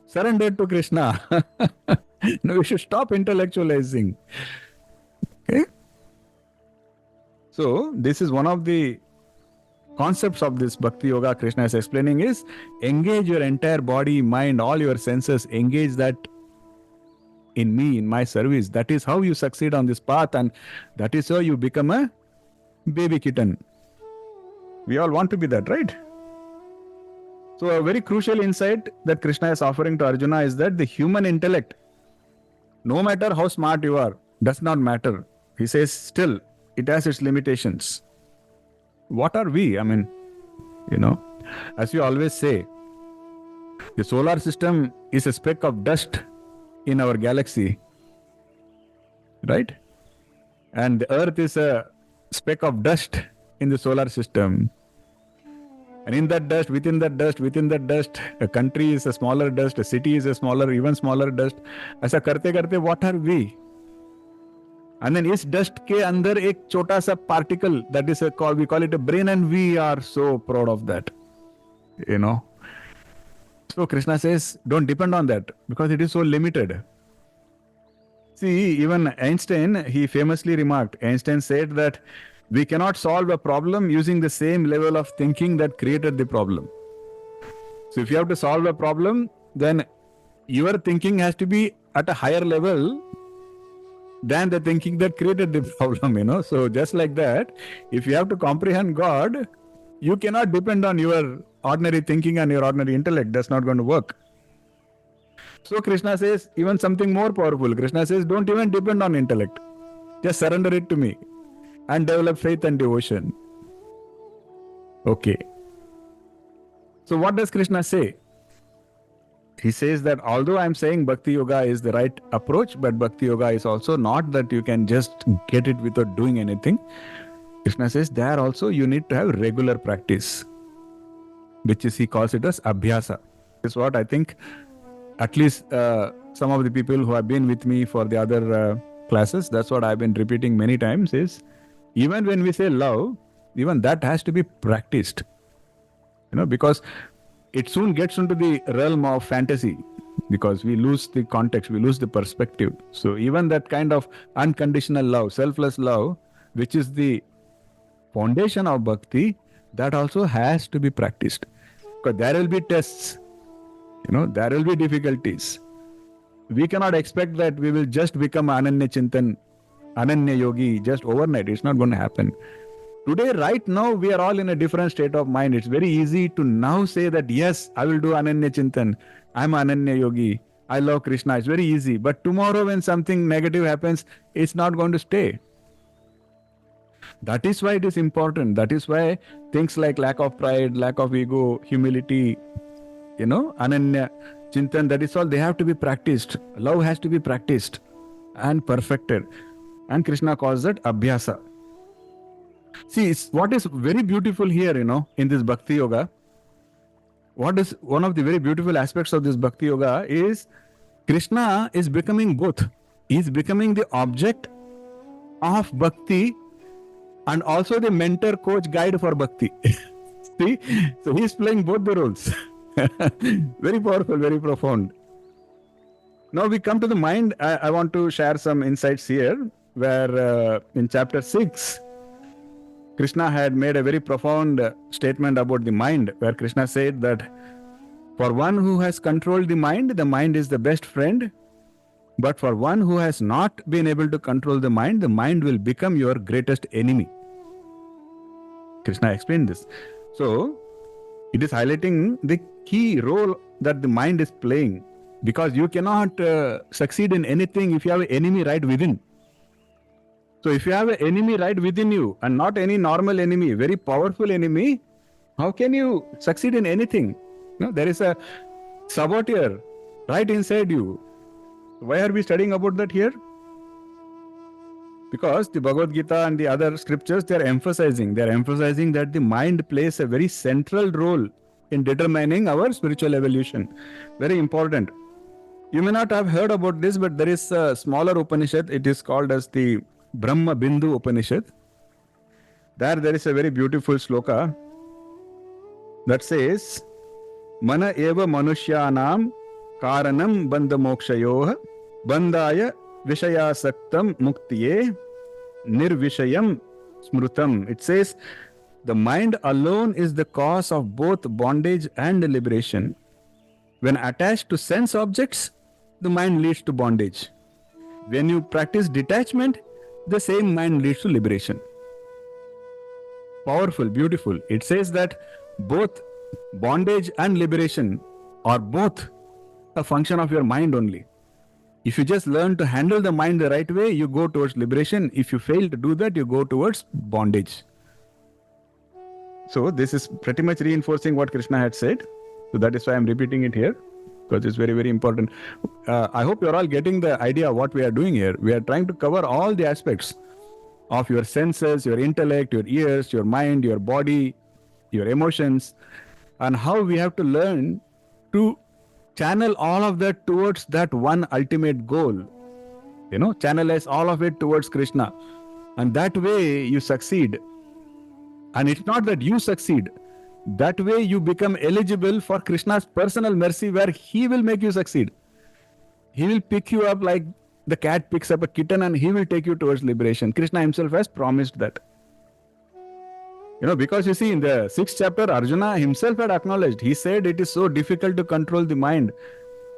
surrendered to Krishna. No, we should stop intellectualizing. Okay? So, this is one of the concepts of this Bhakti Yoga Krishna is explaining is engage your entire body, mind, all your senses, engage that in me, in my service. That is how you succeed on this path, and that is how you become a baby kitten. We all want to be that, right? So a very crucial insight that Krishna is offering to Arjuna is that the human intellect, no matter how smart you are, does not matter. He says still, it has its limitations. What are we? As we always say, the solar system is a speck of dust in our galaxy, right? And the earth is a speck of dust in the solar system. And in that dust, within that dust, a country is a smaller dust, a city is a smaller, even smaller dust. Aisa karte karte, what are we? And then is dust ke andar ek chota sa particle, that is we call it a brain, and we are so proud of that. So Krishna says, don't depend on that because it is so limited. See, even Einstein, he famously remarked, Einstein said that we cannot solve a problem using the same level of thinking that created the problem. So if you have to solve a problem, then your thinking has to be at a higher level than the thinking that created the problem, So just like that, if you have to comprehend God, you cannot depend on your ordinary thinking and your ordinary intellect. That's not going to work. So Krishna says even something more powerful. Krishna says, don't even depend on intellect. Just surrender it to me and develop faith and devotion. Okay. So what does Krishna say? He says that although I'm saying Bhakti Yoga is the right approach, but Bhakti Yoga is also not that you can just get it without doing anything. Krishna says there also you need to have regular practice, which is, he calls it as abhyasa. This is what I think at least some of the people who have been with me for the other classes, that's what I've been repeating many times is, even when we say love, even that has to be practiced. Because it soon gets into the realm of fantasy because we lose the context, we lose the perspective. So even that kind of unconditional love, selfless love, which is the foundation of bhakti, that also has to be practiced. Because there will be tests, there will be difficulties. We cannot expect that we will just become Ananya Chintan, Ananya Yogi just overnight. It's not going to happen. Today, right now, we are all in a different state of mind. It's very easy to now say that, yes, I will do Ananya Chintan. I'm Ananya Yogi. I love Krishna. It's very easy. But tomorrow, when something negative happens, it's not going to stay. That is why it is important. That is why things like lack of pride, lack of ego, humility, Ananya Chintan, that is all, they have to be practiced. Love has to be practiced and perfected. And Krishna calls that Abhyasa. See, what is very beautiful here, in this Bhakti Yoga, what is one of the very beautiful aspects of this Bhakti Yoga is Krishna is becoming both. He is becoming the object of Bhakti and also the mentor, coach, guide for Bhakti. See? So he is playing both the roles. Very powerful, very profound. Now we come to the mind. I want to share some insights here where in chapter 6, Krishna had made a very profound statement about the mind, where Krishna said that for one who has controlled the mind is the best friend. But for one who has not been able to control the mind will become your greatest enemy. Krishna explained this. So, it is highlighting the key role that the mind is playing, because you cannot succeed in anything if you have an enemy right within. So if you have an enemy right within you, and not any normal enemy, very powerful enemy, how can you succeed in anything? There is a saboteur right inside you. Why are we studying about that here? Because the Bhagavad Gita and the other scriptures, they are emphasizing that the mind plays a very central role in determining our spiritual evolution. Very important. You may not have heard about this, but there is a smaller Upanishad. It is called as the Brahma Bindu Upanishad. There is a very beautiful sloka that says, Mana eva manushyanam karanam bandha mokshayoha bandhaya vishayasaktam muktiye nirvishayam smrutam. It says, the mind alone is the cause of both bondage and liberation. When attached to sense objects, the mind leads to bondage. When you practice detachment, the same mind leads to liberation. Powerful, beautiful. It says that both bondage and liberation are both a function of your mind only. If you just learn to handle the mind the right way, you go towards liberation. If you fail to do that, you go towards bondage. So this is pretty much reinforcing what Krishna had said. So that is why I'm repeating it here, because it's very, very important. I hope you're all getting the idea of what we are doing here. We are trying to cover all the aspects of your senses, your intellect, your ears, your mind, your body, your emotions, and how we have to learn to channel all of that towards that one ultimate goal. Channelize all of it towards Krishna. And that way you succeed. And it's not that you succeed. That way you become eligible for Krishna's personal mercy, where he will make you succeed. He will pick you up like the cat picks up a kitten, and he will take you towards liberation. Krishna himself has promised that. Because you see, in the 6th chapter, Arjuna himself had acknowledged. He said it is so difficult to control the mind.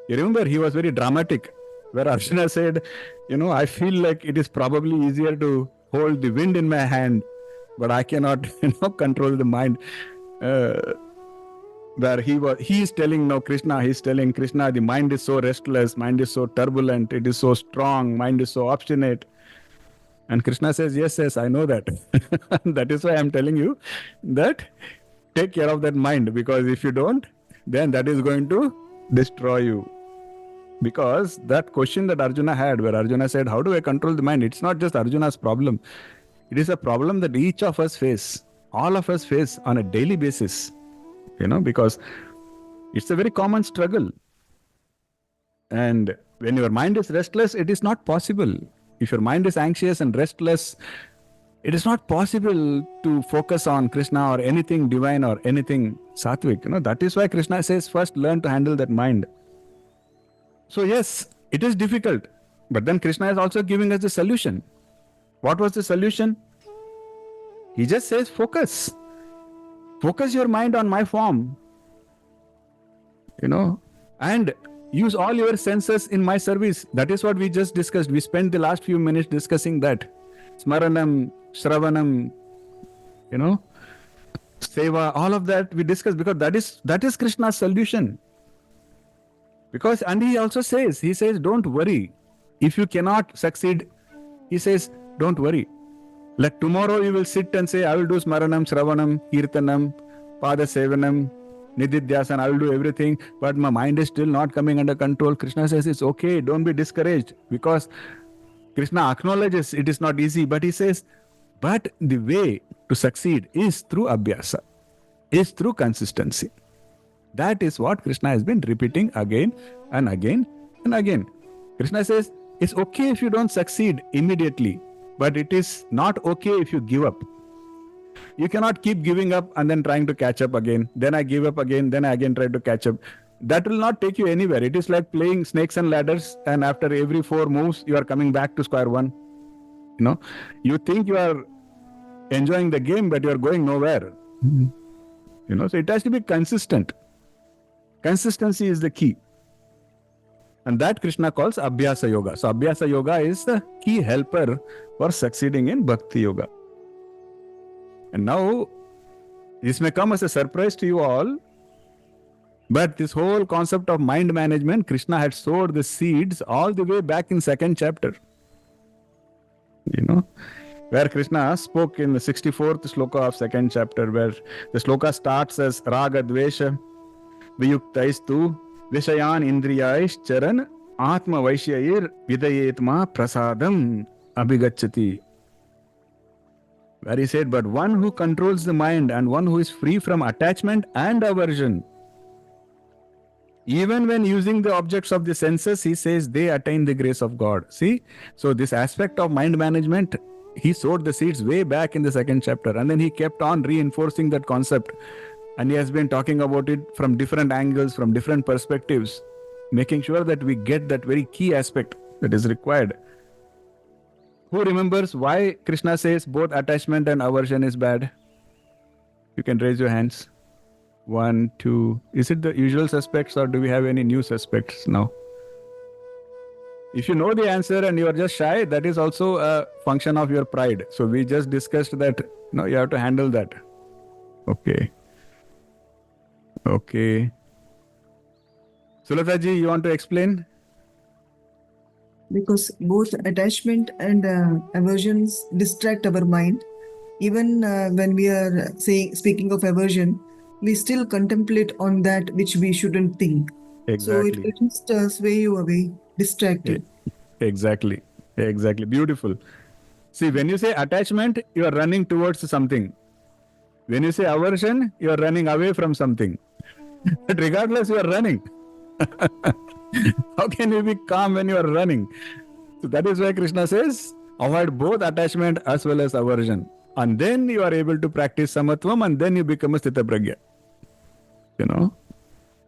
You remember, he was very dramatic, where Arjuna said, I feel like it is probably easier to hold the wind in my hand, but I cannot, control the mind. Where he is telling Krishna, the mind is so restless, mind is so turbulent, it is so strong, mind is so obstinate. And Krishna says, yes, I know that. That is why I'm telling you that take care of that mind, because if you don't, then that is going to destroy you. Because that question that Arjuna had, where Arjuna said, how do I control the mind? It's not just Arjuna's problem. It is a problem that each of us face, all of us face on a daily basis, because it's a very common struggle. And when your mind is restless, it is not possible. If your mind is anxious and restless, it is not possible to focus on Krishna or anything divine or anything sattvic. That is why Krishna says, first learn to handle that mind. So yes, it is difficult. But then Krishna is also giving us the solution. What was the solution? He just says, focus. Focus your mind on my form. And use all your senses in my service. That is what we just discussed. We spent the last few minutes discussing that. Smaranam, Shravanam, seva, all of that we discuss, because that is Krishna's solution. Because, and he also says, don't worry. If you cannot succeed, he says, don't worry. Like tomorrow you will sit and say, I will do smaranam, shravanam, kirtanam, pada sevanam, nididhyasan, I will do everything, but my mind is still not coming under control. Krishna says, it's okay, don't be discouraged, because Krishna acknowledges it is not easy, but he says, but the way to succeed is through abhyasa, is through consistency. That is what Krishna has been repeating again and again and again. Krishna says, it's okay if you don't succeed immediately, but it is not okay if you give up. You cannot keep giving up and then trying to catch up again. Then I give up again, then I again try to catch up. That will not take you anywhere. It is like playing snakes and ladders, and after every 4 moves, you are coming back to square one. You think you are enjoying the game, but you are going nowhere. So it has to be consistent. Consistency is the key. And that Krishna calls Abhyasa Yoga. So Abhyasa Yoga is the key helper for succeeding in Bhakti Yoga. And now, this may come as a surprise to you all, but this whole concept of mind management, Krishna had sowed the seeds all the way back in 2nd chapter. Where Krishna spoke in the 64th sloka of 2nd chapter, where the sloka starts as Raga Dvesha Viyuktaistu Vishayan Indriyaish Charan Atma Vaishyair Vidayetma Prasadam Abhigachati. Where he said, but one who controls the mind and one who is free from attachment and aversion, even when using the objects of the senses, he says they attain the grace of God. See? So this aspect of mind management, he sowed the seeds way back in the 2nd chapter, and then he kept on reinforcing that concept. And he has been talking about it from different angles, from different perspectives, making sure that we get that very key aspect that is required. Who remembers why Krishna says both attachment and aversion is bad? You can raise your hands. 1, 2. Is it the usual suspects, or do we have any new suspects now? If you know the answer and you are just shy, that is also a function of your pride. So we just discussed that, you have to handle that. Okay. Sulataji, you want to explain? Because both attachment and aversions distract our mind. Even when we are speaking of aversion, we still contemplate on that which we shouldn't think. Exactly. So it will just sway you away, distract you. Exactly. Beautiful. See, when you say attachment, you are running towards something. When you say aversion, you are running away from something. But regardless, you are running. How can you be calm when you are running? So that is why Krishna says, avoid both attachment as well as aversion. And then you are able to practice samatvam, and then you become a sthita pragya.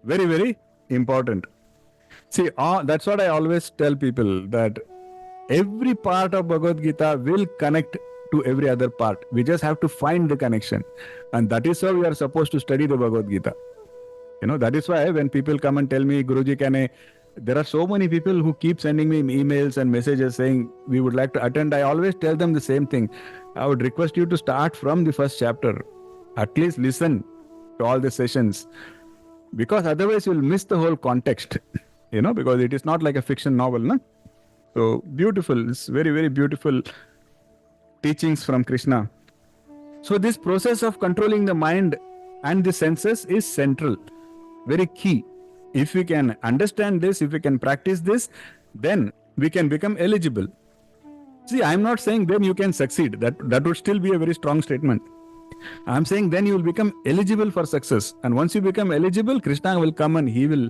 Very, very important. See, that's what I always tell people, that every part of Bhagavad Gita will connect to every other part. We just have to find the connection. And that is how we are supposed to study the Bhagavad Gita. That is why when people come and tell me, Guruji, there are so many people who keep sending me emails and messages saying, we would like to attend. I always tell them the same thing. I would request you to start from the 1st chapter. At least listen to all the sessions. Because otherwise you'll miss the whole context. Because it is not like a fiction novel. No? So beautiful. It's very, very beautiful teachings from Krishna. So this process of controlling the mind and the senses is central. Very key. If we can understand this, if we can practice this, then we can become eligible. See, I'm not saying then you can succeed. That would still be a very strong statement. I'm saying then you will become eligible for success. And once you become eligible, Krishna will come and he will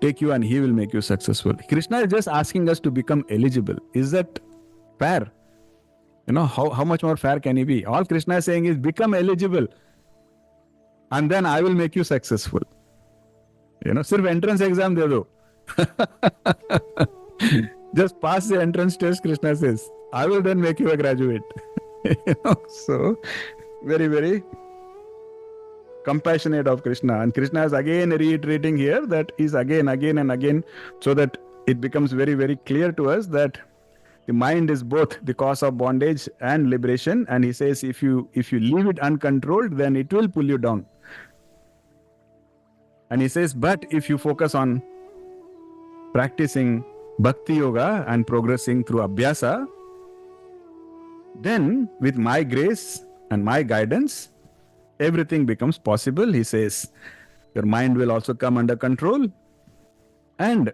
take you and he will make you successful. Krishna is just asking us to become eligible. Is that fair? How much more fair can he be? All Krishna is saying is become eligible. And then I will make you successful. Sirf entrance exam de do. Just pass the entrance test, Krishna says. I will then make you a graduate. So, very, very compassionate of Krishna. And Krishna is again reiterating here that is again and again, so that it becomes very, very clear to us that The mind is both the cause of bondage and liberation. And he says, if you leave it uncontrolled, then it will pull you down. And he says, but if you focus on practicing Bhakti Yoga and progressing through Abhyasa, then with my grace and my guidance, everything becomes possible. He says, your mind will also come under control, and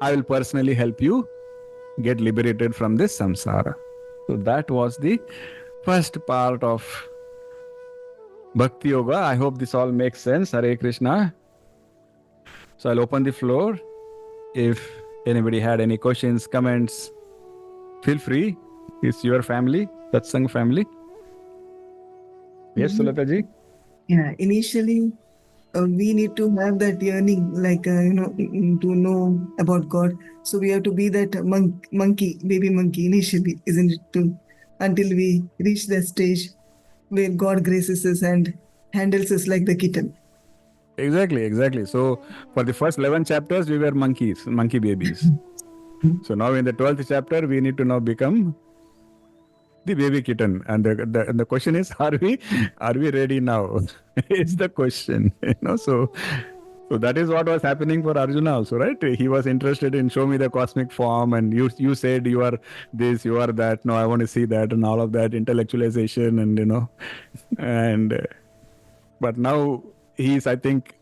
I will personally help you get liberated from this samsara. So that was the first part of Bhakti Yoga. I hope this all makes sense. Hare Krishna. So I'll open the floor. If anybody had any questions, comments, feel free. It's your family, Satsang family. Yes, Sulataji? Yeah, initially we need to have that yearning, like, to know about God. So we have to be that baby monkey initially, isn't it? Until we reach that stage where God graces us and handles us like the kitten. Exactly. So for the first 11 chapters, we were monkeys, monkey babies. So now in the 12th chapter, we need to now become the baby kitten. And the question is, are we ready now? It's the question. So that is what was happening for Arjuna also, right? He was interested in show me the cosmic form, and you said you are this, you are that. No, I want to see that, and all of that intellectualization, and but now he is, I think,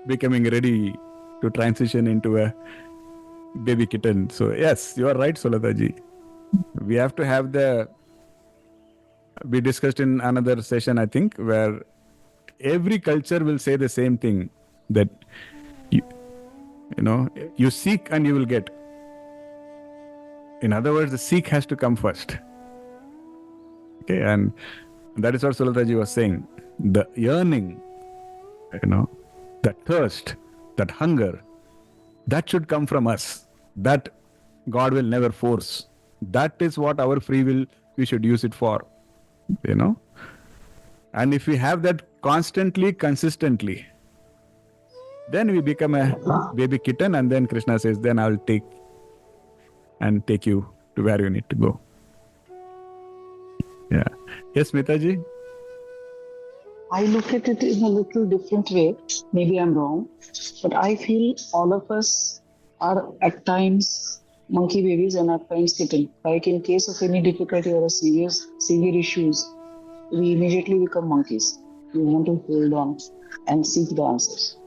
becoming ready to transition into a baby kitten. So yes, you are right, Sulataji. We have to have we discussed in another session, I think, where every culture will say the same thing, that you seek and you will get. In other words, the seek has to come first. Okay, and that is what Sulataji was saying. The yearning, that thirst, that hunger, that should come from us. That God will never force. That is what our free will, we should use it for. And if we have that constantly, consistently, then we become a baby kitten, and then Krishna says, then I'll take you to where you need to go. Yeah. Yes, Smitaji? I look at it in a little different way. Maybe I'm wrong, but I feel all of us are at times monkey babies and at times kitten. Like in case of any difficulty or a severe issues, we immediately become monkeys. We want to hold on and seek the answers.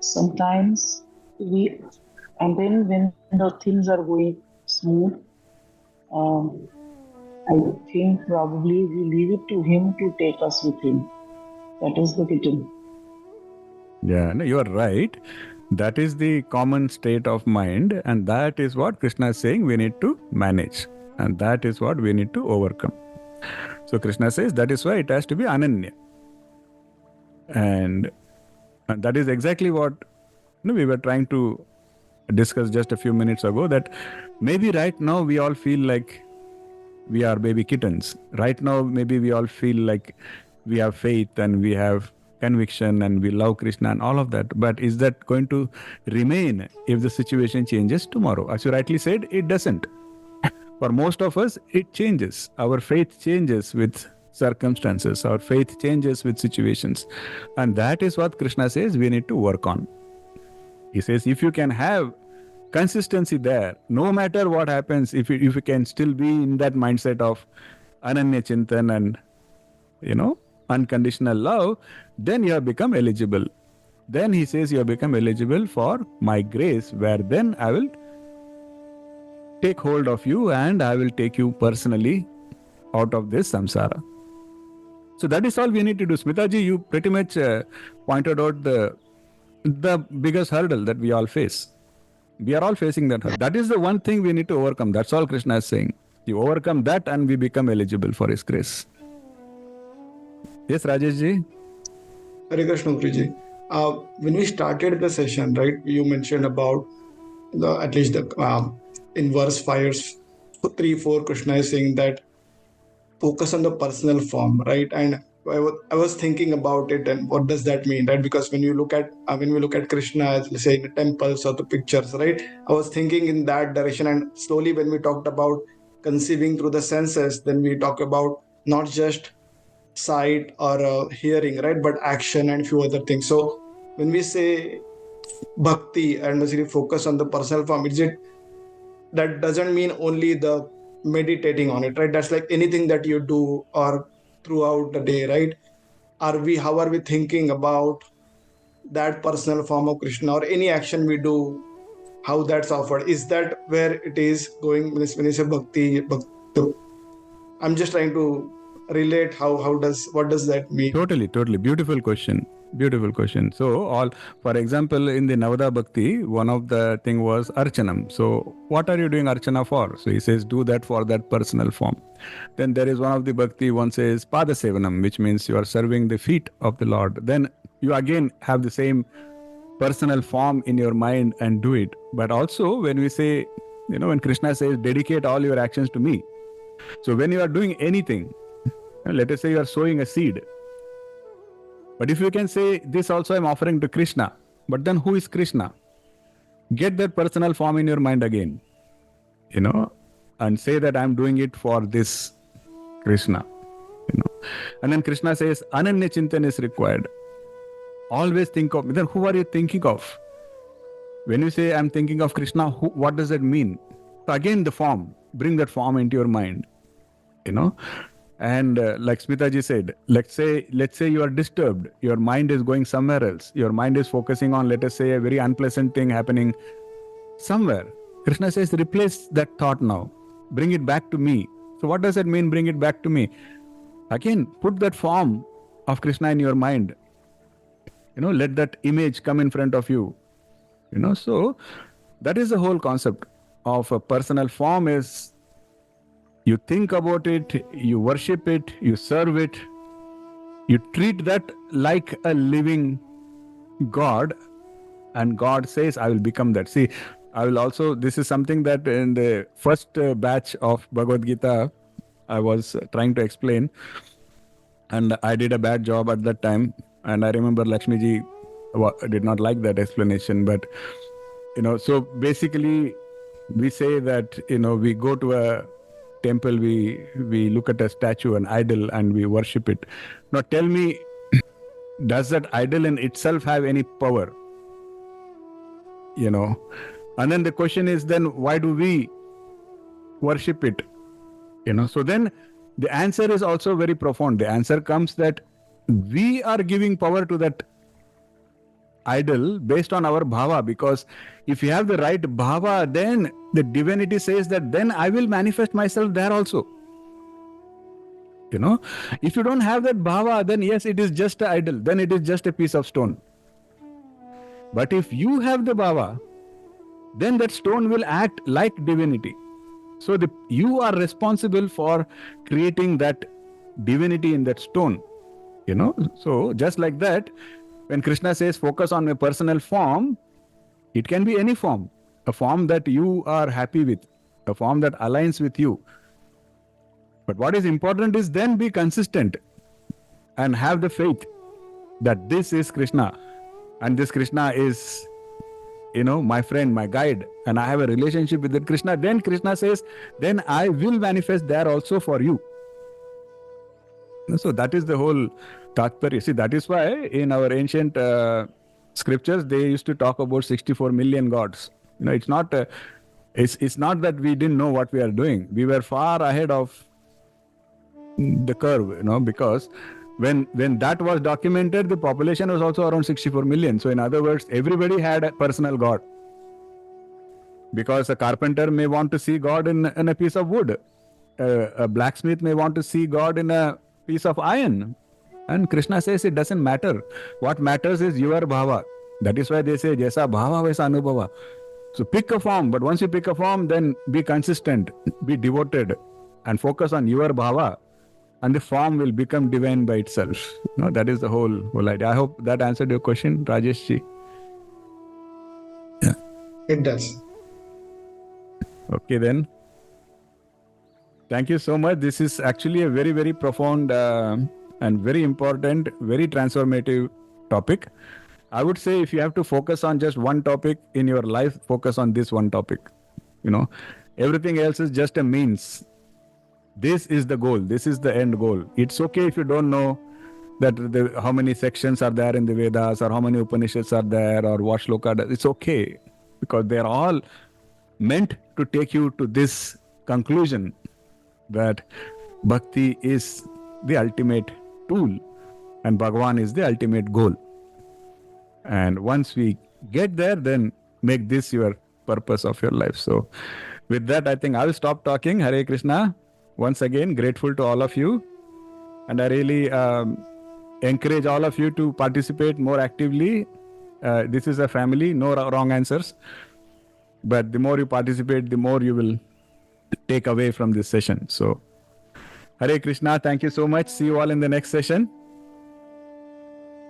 Sometimes and then when the things are going smooth, I think probably we leave it to him to take us with him. That is the kitten. Yeah, no, you are right. That is the common state of mind, and that is what Krishna is saying we need to manage, and that is what we need to overcome. So Krishna says that is why it has to be ananya, and that is exactly what we were trying to discuss just a few minutes ago, that maybe right now we all feel like we are baby kittens. Right now maybe we all feel like we have faith and we have conviction and we love Krishna and all of that. But is that going to remain if the situation changes tomorrow? As you rightly said, it doesn't. For most of us, it changes. Our faith changes with circumstances. Our faith changes with situations. And that is what Krishna says we need to work on. He says, if you can have consistency there, no matter what happens, if you can still be in that mindset of Ananya Chintan and, unconditional love, then you have become eligible. Then he says you have become eligible for my grace, where then I will take hold of you and I will take you personally out of this samsara. So that is all we need to do. Smitaji, you pretty much pointed out the biggest hurdle that we all face. We are all facing that hurdle. That is the one thing we need to overcome. That's all Krishna is saying. You overcome that and we become eligible for his grace. Yes, Rajesh ji? Hare Krishna, Guruji. When we started the session, right, you mentioned about in verse 3, 4, Krishna is saying that focus on the personal form, right? And I was thinking about it and what does that mean, right? Because when we look at Krishna, as let's say in the temples or the pictures, right? I was thinking in that direction, and slowly when we talked about conceiving through the senses, then we talk about not just sight or hearing, right, but action and few other things. So when we say bhakti and basically focus on the personal form, is it that doesn't mean only the meditating on it, right? That's like anything that you do or throughout the day, right? How are we thinking about that personal form of Krishna, or any action we do, how that's offered? Is that where it is going when you say bhakti? I'm just trying to relate what does that mean? Totally. Beautiful question. So, for example, in the Navada Bhakti, one of the thing was Archanam. So, what are you doing Archana for? So, he says, do that for that personal form. Then there is one of the Bhakti, one says Pada Sevanam, which means you are serving the feet of the Lord. Then you again have the same personal form in your mind and do it. But also, when we say, when Krishna says, dedicate all your actions to me. So, when you are doing anything, let us say you are sowing a seed. But if you can say, this also I'm offering to Krishna, but then who is Krishna? Get that personal form in your mind again, and say that I'm doing it for this Krishna, And then Krishna says, Ananya Chintan is required. Always think of, then who are you thinking of? When you say, I'm thinking of Krishna, what does that mean? So again, the form, bring that form into your mind, And like Smita ji said, let's say you are disturbed. Your mind is going somewhere else. Your mind is focusing on, let us say, a very unpleasant thing happening somewhere. Krishna says, replace that thought now. Bring it back to me. So what does that mean, bring it back to me? Again, put that form of Krishna in your mind. Let that image come in front of you. So that is the whole concept of a personal form is you think about it, you worship it, you serve it, you treat that like a living God, and God says, I will become that. See, this is something that in the first batch of Bhagavad Gita, I was trying to explain, and I did a bad job at that time. And I remember Lakshmi ji did not like that explanation, but, so basically we say that, we go to a temple, we look at a statue, an idol, and we worship it. Now tell me, does that idol in itself have any power? And then the question is, then why do we worship it? So then the answer is also very profound. The answer comes that we are giving power to that idol based on our bhava, because if you have the right bhava, then the divinity says that then I will manifest myself there also. If you don't have that bhava, then yes, it is just an idol, then it is just a piece of stone. But if you have the bhava, then that stone will act like divinity. So you are responsible for creating that divinity in that stone. So just like that, when Krishna says focus on a personal form, it can be any form, a form that you are happy with, a form that aligns with you. But what is important is then be consistent and have the faith that this is Krishna, and this Krishna is, my friend, my guide, and I have a relationship with that Krishna. Then Krishna says, then I will manifest there also for you. So that is the whole Tatparya. See, that is why in our ancient scriptures, they used to talk about 64 million gods. It's not it's not that we didn't know what we are doing. We were far ahead of the curve, because when that was documented, the population was also around 64 million. So in other words, everybody had a personal god. Because a carpenter may want to see God in a piece of wood. A blacksmith may want to see God in a piece of iron. And Krishna says it doesn't matter. What matters is your bhava. That is why they say, Jaisa bhava vaisa anubhava. So pick a form, but once you pick a form, then be consistent, be devoted, and focus on your bhava, and the form will become divine by itself. That is the whole idea. I hope that answered your question, Rajesh ji. Yeah. It does. Okay then. Thank you so much. This is actually a very, very profound and very important, very transformative topic. I would say if you have to focus on just one topic in your life, focus on this one topic. Everything else is just a means. This is the goal. This is the end goal. It's okay if you don't know that how many sections are there in the Vedas, or how many Upanishads are there, or what shloka. It's okay, because they're all meant to take you to this conclusion that Bhakti is the ultimate tool and Bhagavan is the ultimate goal. And once we get there, then make this your purpose of your life. So with that, I think I'll stop talking. Hare Krishna. Once again, grateful to all of you. And I really encourage all of you to participate more actively. This is a family, no wrong answers. But the more you participate, the more you will take away from this session. So Hare Krishna. Thank you so much. See you all in the next session.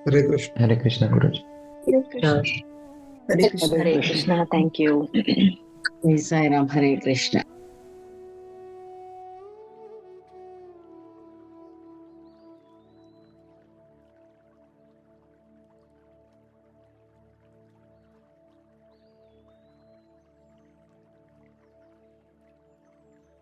Hare Krishna. Hare Krishna, Guruji. Hare Krishna. Hare Krishna. Thank you. Sai Ram, Hare Krishna.